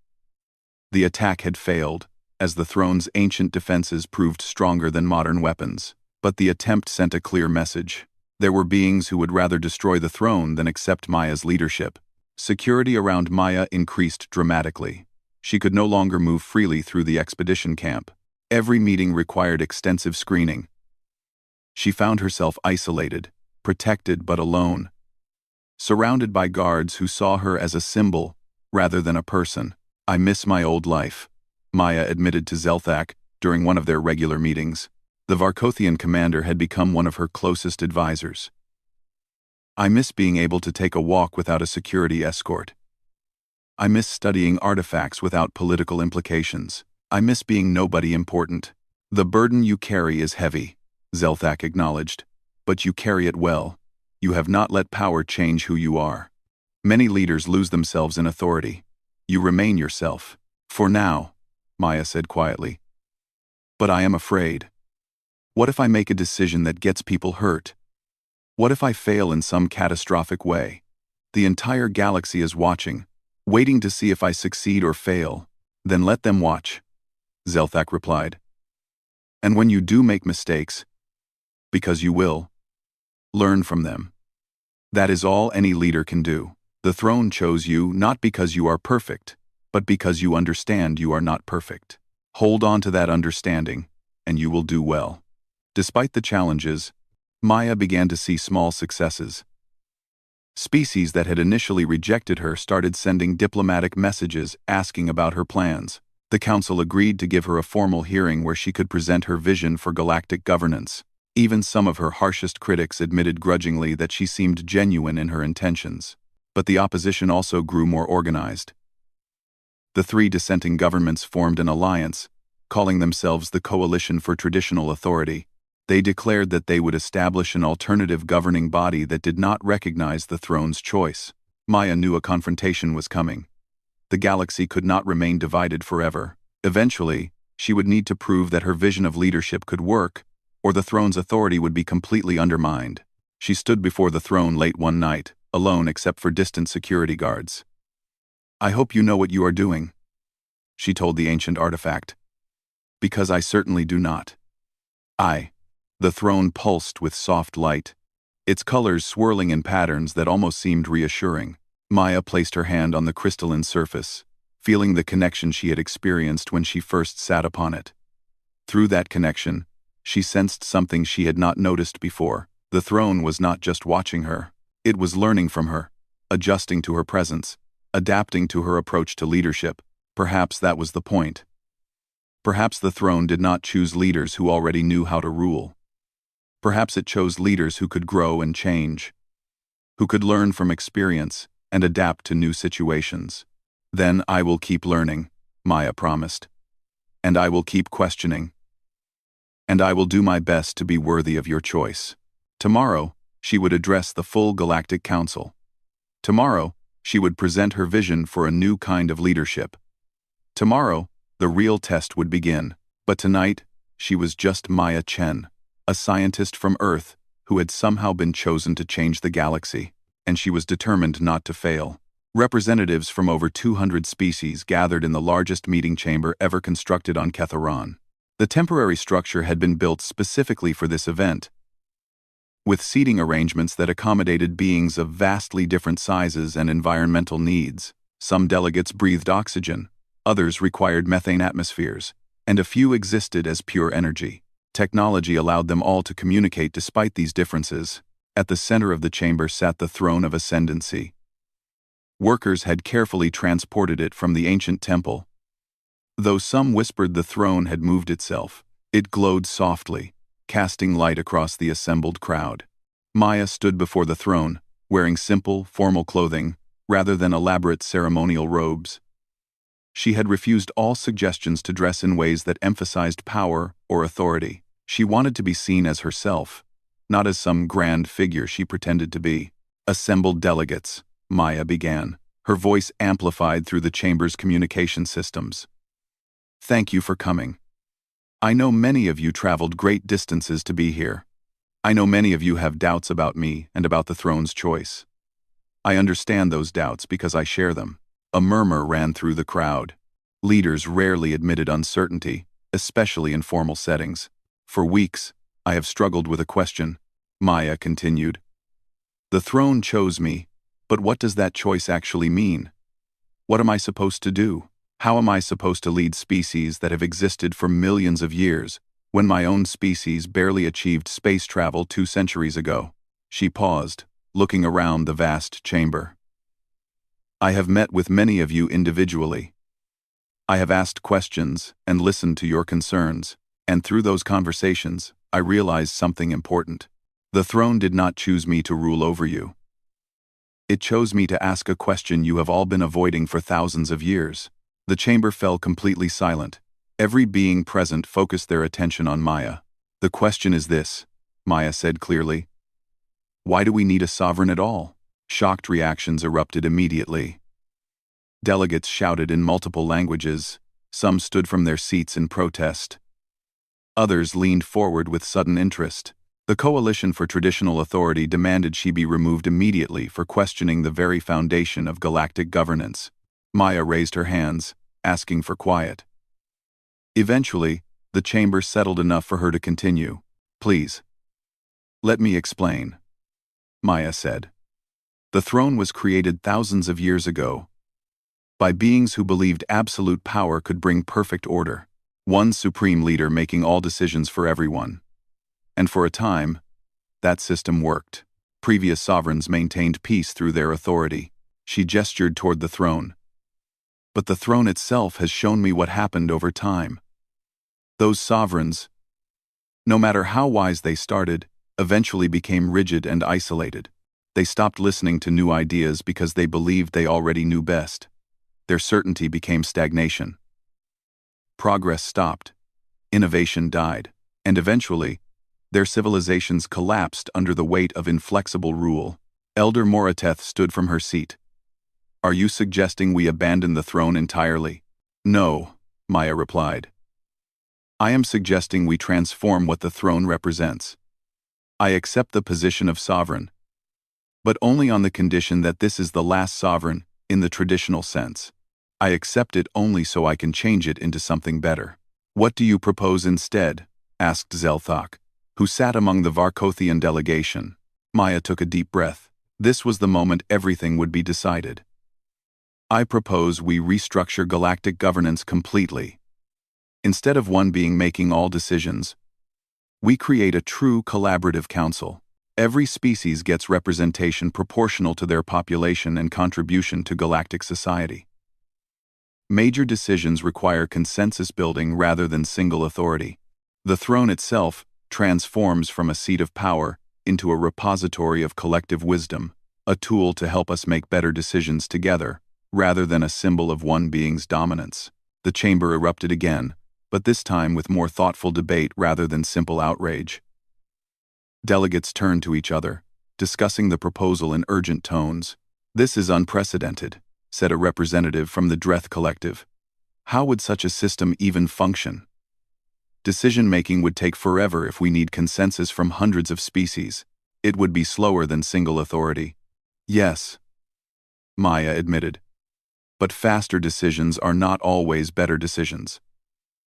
The attack had failed, as the throne's ancient defenses proved stronger than modern weapons. But the attempt sent a clear message. There were beings who would rather destroy the throne than accept Maya's leadership. Security around Maya increased dramatically. She could no longer move freely through the expedition camp. Every meeting required extensive screening. She found herself isolated, protected but alone, surrounded by guards who saw her as a symbol rather than a person. "I miss my old life," Maya admitted to Zelthak during one of their regular meetings. The Varkothian commander had become one of her closest advisors. "I miss being able to take a walk without a security escort. I miss studying artifacts without political implications. I miss being nobody important." "The burden you carry is heavy," Zelthak acknowledged, "but you carry it well. You have not let power change who you are. Many leaders lose themselves in authority. You remain yourself. For now," Maya said quietly. "But I am afraid. What if I make a decision that gets people hurt? What if I fail in some catastrophic way? The entire galaxy is watching, waiting to see if I succeed or fail." "Then let them watch," Zelthak replied. "And when you do make mistakes, because you will, learn from them. That is all any leader can do. The throne chose you not because you are perfect, but because you understand you are not perfect. Hold on to that understanding, and you will do well." Despite the challenges, Maya began to see small successes. Species that had initially rejected her started sending diplomatic messages asking about her plans. The council agreed to give her a formal hearing where she could present her vision for galactic governance. Even some of her harshest critics admitted grudgingly that she seemed genuine in her intentions. But the opposition also grew more organized. The 3 dissenting governments formed an alliance, calling themselves the Coalition for Traditional Authority. They declared that they would establish an alternative governing body that did not recognize the throne's choice. Maya knew a confrontation was coming. The galaxy could not remain divided forever. Eventually, she would need to prove that her vision of leadership could work, or the throne's authority would be completely undermined. She stood before the throne late one night, alone except for distant security guards. "I hope you know what you are doing," she told the ancient artifact. "Because I certainly do not." The throne pulsed with soft light, its colors swirling in patterns that almost seemed reassuring. Maya placed her hand on the crystalline surface, feeling the connection she had experienced when she first sat upon it. Through that connection, she sensed something she had not noticed before. The throne was not just watching her. It was learning from her, adjusting to her presence, adapting to her approach to leadership. Perhaps that was the point. Perhaps the throne did not choose leaders who already knew how to rule. Perhaps it chose leaders who could grow and change, who could learn from experience and adapt to new situations. "Then I will keep learning," Maya promised. "And I will keep questioning. And I will do my best to be worthy of your choice." Tomorrow, she would address the full Galactic Council. Tomorrow, she would present her vision for a new kind of leadership. Tomorrow, the real test would begin. But tonight, she was just Maya Chen, a scientist from Earth who had somehow been chosen to change the galaxy, and she was determined not to fail. Representatives from over 200 species gathered in the largest meeting chamber ever constructed on Ketharon. The temporary structure had been built specifically for this event, with seating arrangements that accommodated beings of vastly different sizes and environmental needs. Some delegates breathed oxygen, others required methane atmospheres, and a few existed as pure energy. Technology allowed them all to communicate despite these differences. At the center of the chamber sat the throne of ascendancy. Workers had carefully transported it from the ancient temple. Though some whispered the throne had moved itself, it glowed softly, casting light across the assembled crowd. Maya stood before the throne, wearing simple, formal clothing, rather than elaborate ceremonial robes. She had refused all suggestions to dress in ways that emphasized power or authority. She wanted to be seen as herself, not as some grand figure she pretended to be. "Assembled delegates," Maya began, her voice amplified through the chamber's communication systems. "Thank you for coming. I know many of you traveled great distances to be here. I know many of you have doubts about me and about the throne's choice. I understand those doubts because I share them." A murmur ran through the crowd. Leaders rarely admitted uncertainty, especially in formal settings. "For weeks, I have struggled with a question," Maya continued. "The throne chose me, but what does that choice actually mean? What am I supposed to do? How am I supposed to lead species that have existed for millions of years, when my own species barely achieved space travel 2 centuries ago?" She paused, looking around the vast chamber. "I have met with many of you individually. I have asked questions and listened to your concerns, and through those conversations, I realized something important. The throne did not choose me to rule over you. It chose me to ask a question you have all been avoiding for thousands of years." The chamber fell completely silent. Every being present focused their attention on Maya. "The question is this," Maya said clearly. "Why do we need a sovereign at all?" Shocked reactions erupted immediately. Delegates shouted in multiple languages. Some stood from their seats in protest. Others leaned forward with sudden interest. The Coalition for Traditional Authority demanded she be removed immediately for questioning the very foundation of galactic governance. Maya raised her hands, asking for quiet. Eventually, the chamber settled enough for her to continue. "Please, let me explain," Maya said. "The throne was created thousands of years ago, by beings who believed absolute power could bring perfect order, one supreme leader making all decisions for everyone. And for a time, that system worked. Previous sovereigns maintained peace through their authority." She gestured toward the throne. "But the throne itself has shown me what happened over time. Those sovereigns, no matter how wise they started, eventually became rigid and isolated. They stopped listening to new ideas because they believed they already knew best. Their certainty became stagnation. Progress stopped. Innovation died. And eventually, Their civilizations collapsed under the weight of inflexible rule. Elder Morateth stood from her seat. "Are you suggesting we abandon the throne entirely?" "No," Maya replied. "I am suggesting we transform what the throne represents. I accept the position of sovereign, but only on the condition that this is the last sovereign, in the traditional sense. I accept it only so I can change it into something better." "What do you propose instead?" asked Zelthok, who sat among the Varkothian delegation. Maya took a deep breath. This was the moment everything would be decided. "I propose we restructure galactic governance completely. Instead of one being making all decisions, we create a true collaborative council. Every species gets representation proportional to their population and contribution to galactic society. Major decisions require consensus building rather than single authority. The throne itself transforms from a seat of power into a repository of collective wisdom, a tool to help us make better decisions together, rather than a symbol of one being's dominance." The chamber erupted again, but this time with more thoughtful debate rather than simple outrage. Delegates turned to each other, discussing the proposal in urgent tones. "This is unprecedented," said a representative from the Dreth Collective. "How would such a system even function? Decision-making would take forever if we need consensus from hundreds of species. It would be slower than single authority." "Yes," Maya admitted. "But faster decisions are not always better decisions.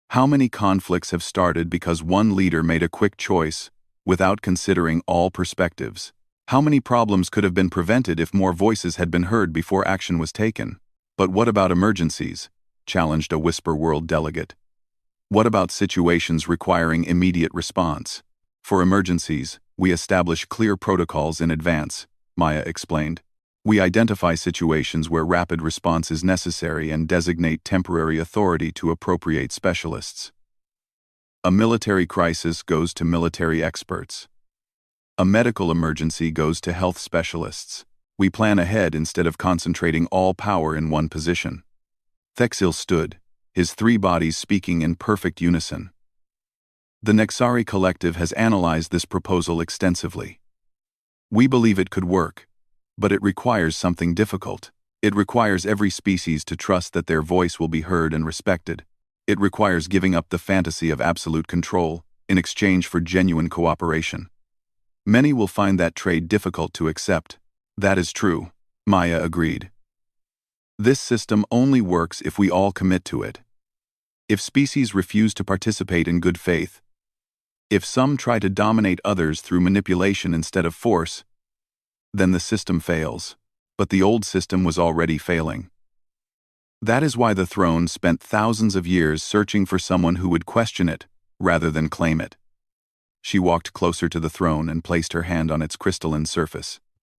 How many conflicts have started because one leader made a quick choice without considering all perspectives? How many problems could have been prevented if more voices had been heard before action was taken?" "But what about emergencies?" challenged a Whisper World delegate. "What about situations requiring immediate response?" "For emergencies, we establish clear protocols in advance," Maya explained. "We identify situations where rapid response is necessary and designate temporary authority to appropriate specialists. A military crisis goes to military experts. A medical emergency goes to health specialists. We plan ahead instead of concentrating all power in one position." Thexil stood, his three bodies speaking in perfect unison. "The Nexari Collective has analyzed this proposal extensively. We believe it could work, but it requires something difficult. It requires every species to trust that their voice will be heard and respected. It requires giving up the fantasy of absolute control in exchange for genuine cooperation. Many will find that trade difficult to accept." "That is true," Maya agreed. "This system only works if we all commit to it. If species refuse to participate in good faith, if some try to dominate others through manipulation instead of force, then the system fails." But the old system was already failing. That is why the throne spent thousands of years searching for someone who would question it, rather than claim it. She walked closer to the throne and placed her hand on its crystalline surface.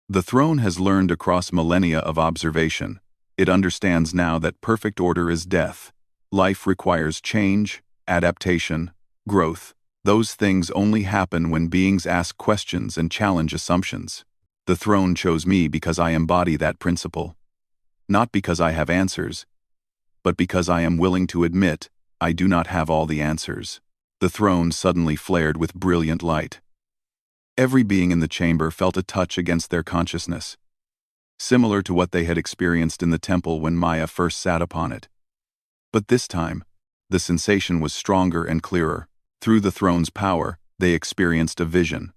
"The throne has learned across millennia of observation. It understands now that perfect order is death. Life requires change, adaptation, growth. Those things only happen when beings ask questions and challenge assumptions. The throne chose me because I embody that principle. Not because I have answers, but because I am willing to admit I do not have all the answers." The throne suddenly flared with brilliant light. Every being in the chamber felt a touch against their consciousness, similar to what they had experienced in the temple when Maya first sat upon it. But this time, the sensation was stronger and clearer. Through the throne's power, they experienced a vision.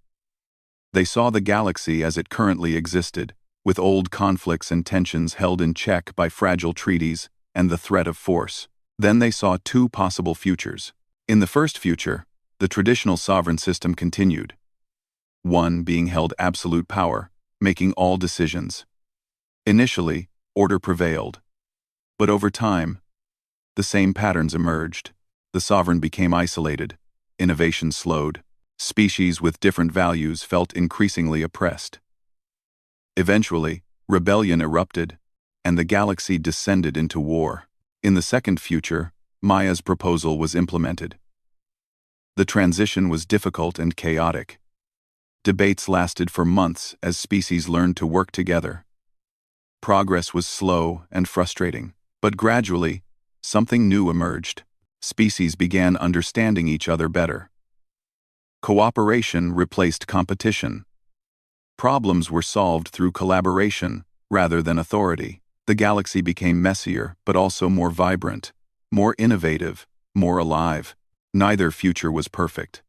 They saw the galaxy as it currently existed, with old conflicts and tensions held in check by fragile treaties and the threat of force. Then they saw two possible futures. In the first future, the traditional sovereign system continued. One being held absolute power, making all decisions. Initially, order prevailed. But over time, the same patterns emerged. The sovereign became isolated. Innovation slowed. Species with different values felt increasingly oppressed. Eventually, rebellion erupted, and the galaxy descended into war. In the second future, Maya's proposal was implemented. The transition was difficult and chaotic. Debates lasted for months as species learned to work together. Progress was slow and frustrating, but gradually, something new emerged. Species began understanding each other better. Cooperation replaced competition. Problems were solved through collaboration, rather than authority. The galaxy became messier, but also more vibrant, more innovative, more alive. Neither future was perfect.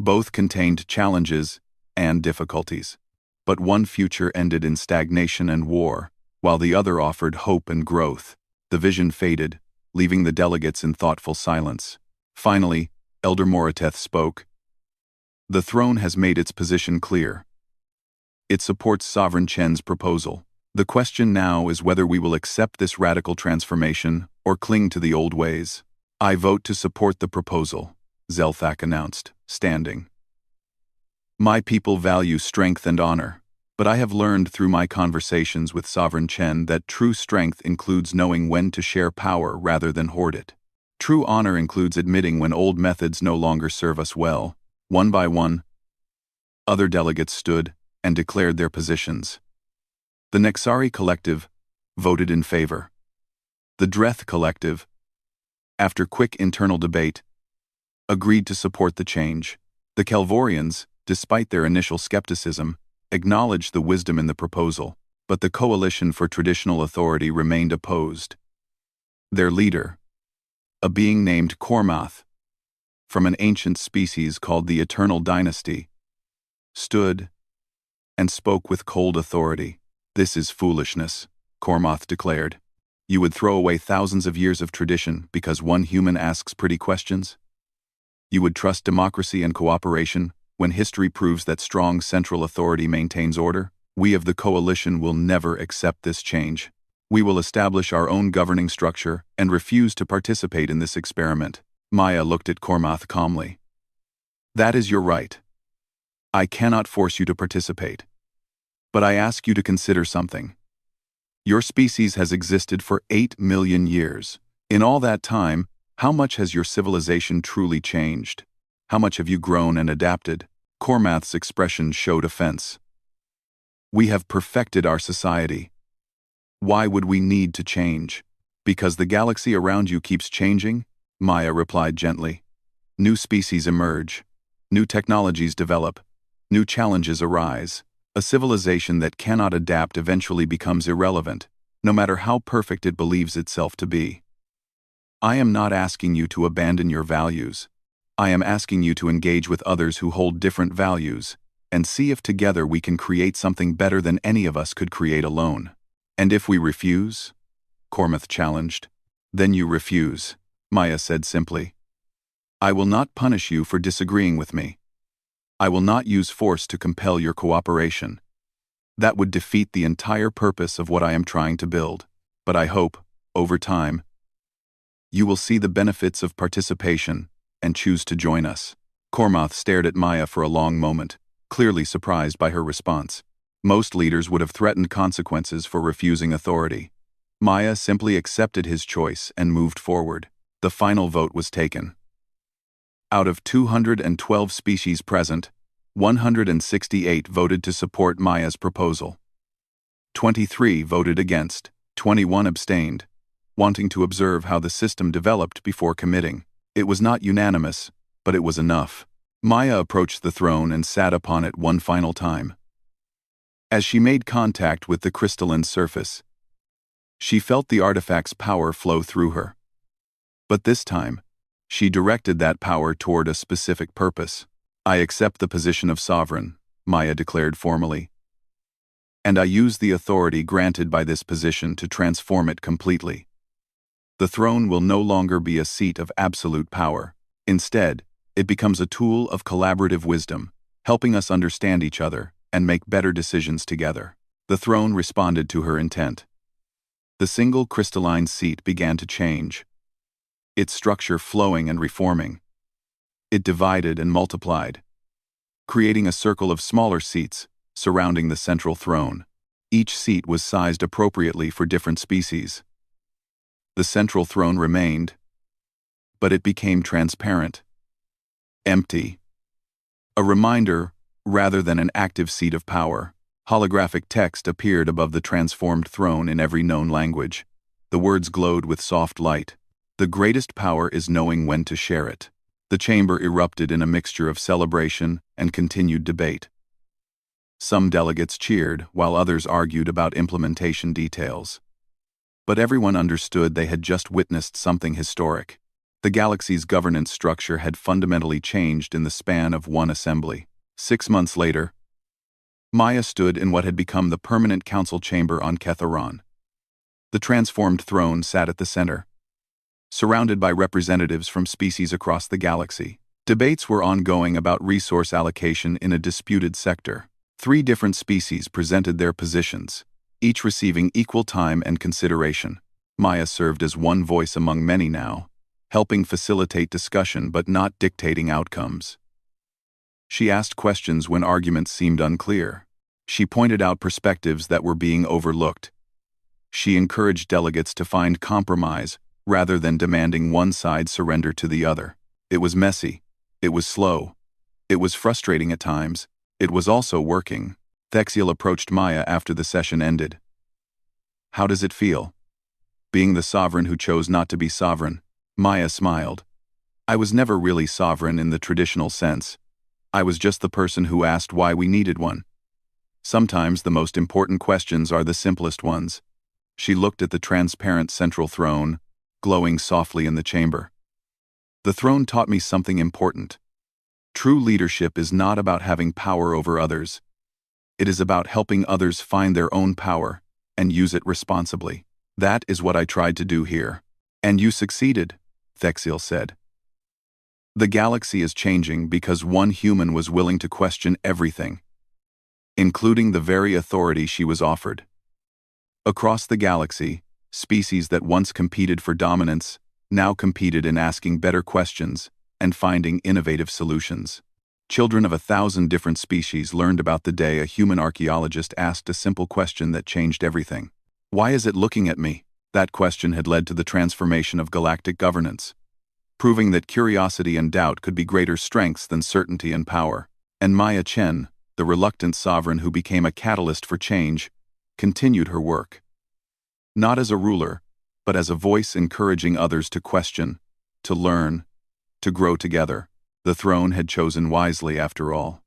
Both contained challenges and difficulties. But one future ended in stagnation and war, while the other offered hope and growth. The vision faded, leaving the delegates in thoughtful silence. Finally, Elder Moriteth spoke. The throne has made its position clear. It supports Sovereign Chen's proposal. The question now is whether we will accept this radical transformation or cling to the old ways. I vote to support the proposal, Zelthak announced, standing. My people value strength and honor, but I have learned through my conversations with Sovereign Chen that true strength includes knowing when to share power rather than hoard it. True honor includes admitting when old methods no longer serve us well. One by one, other delegates stood and declared their positions. The Nexari Collective voted in favor. The Dreth Collective, after quick internal debate, agreed to support the change. The Kelvorians, despite their initial skepticism, acknowledged the wisdom in the proposal, but the Coalition for Traditional Authority remained opposed. Their leader, a being named Kormath, from an ancient species called the Eternal Dynasty, stood and spoke with cold authority. This is foolishness, Kormath declared. You would throw away thousands of years of tradition because one human asks pretty questions? You would trust democracy and cooperation when history proves that strong central authority maintains order? We of the Coalition will never accept this change. We will establish our own governing structure and refuse to participate in this experiment. Maya looked at Kormath calmly. That is your right. I cannot force you to participate. But I ask you to consider something. Your species has existed for 8 million years. In all that time, how much has your civilization truly changed? How much have you grown and adapted? Kormath's expression showed offense. We have perfected our society. Why would we need to change? Because the galaxy around you keeps changing? Maya replied gently. New species emerge. New technologies develop. New challenges arise. A civilization that cannot adapt eventually becomes irrelevant, no matter how perfect it believes itself to be. I am not asking you to abandon your values. I am asking you to engage with others who hold different values, and see if together we can create something better than any of us could create alone. And if we refuse? Kormath challenged. Then you refuse, Maya said simply. I will not punish you for disagreeing with me. I will not use force to compel your cooperation. That would defeat the entire purpose of what I am trying to build. But I hope, over time, you will see the benefits of participation and choose to join us. Kormath stared at Maya for a long moment, clearly surprised by her response. Most leaders would have threatened consequences for refusing authority. Maya simply accepted his choice and moved forward. The final vote was taken. Out of 212 species present, 168 voted to support Maya's proposal. 23 voted against, 21 abstained, wanting to observe how the system developed before committing. It was not unanimous, but it was enough. Maya approached the throne and sat upon it one final time. As she made contact with the crystalline surface, she felt the artifact's power flow through her. But this time, she directed that power toward a specific purpose. I accept the position of sovereign, Maya declared formally. And I use the authority granted by this position to transform it completely. The throne will no longer be a seat of absolute power. Instead, it becomes a tool of collaborative wisdom, helping us understand each other and make better decisions together. The throne responded to her intent. The single crystalline seat began to change, its structure flowing and reforming. It divided and multiplied, creating a circle of smaller seats surrounding the central throne. Each seat was sized appropriately for different species. The central throne remained, but it became transparent, empty. A reminder rather than an active seat of power. Holographic text appeared above the transformed throne in every known language. The words glowed with soft light. The greatest power is knowing when to share it. The chamber erupted in a mixture of celebration and continued debate. Some delegates cheered, while others argued about implementation details. But everyone understood they had just witnessed something historic. The galaxy's governance structure had fundamentally changed in the span of one assembly. 6 months later, Maya stood in what had become the permanent council chamber on Ketharon. The transformed throne sat at the center, surrounded by representatives from species across the galaxy. Debates were ongoing about resource allocation in a disputed sector. 3 different species presented their positions, each receiving equal time and consideration. Maya served as one voice among many now, helping facilitate discussion but not dictating outcomes. She asked questions when arguments seemed unclear. She pointed out perspectives that were being overlooked. She encouraged delegates to find compromise rather than demanding one side surrender to the other. It was messy. It was slow. It was frustrating at times. It was also working. Thexiel approached Maya after the session ended. "How does it feel? Being the sovereign who chose not to be sovereign?" Maya smiled. "I was never really sovereign in the traditional sense. I was just the person who asked why we needed one. Sometimes the most important questions are the simplest ones." She looked at the transparent central throne, glowing softly in the chamber. "The throne taught me something important. True leadership is not about having power over others. It is about helping others find their own power and use it responsibly. That is what I tried to do here." "And you succeeded," Thexiel said. "The galaxy is changing because one human was willing to question everything, including the very authority she was offered." Across the galaxy, species that once competed for dominance now competed in asking better questions and finding innovative solutions. Children of 1,000 different species learned about the day a human archaeologist asked a simple question that changed everything. "Why is it looking at me?" That question had led to the transformation of galactic governance, proving that curiosity and doubt could be greater strengths than certainty and power. And Maya Chen, the reluctant sovereign who became a catalyst for change, continued her work. Not as a ruler, but as a voice encouraging others to question, to learn, to grow together. The throne had chosen wisely after all.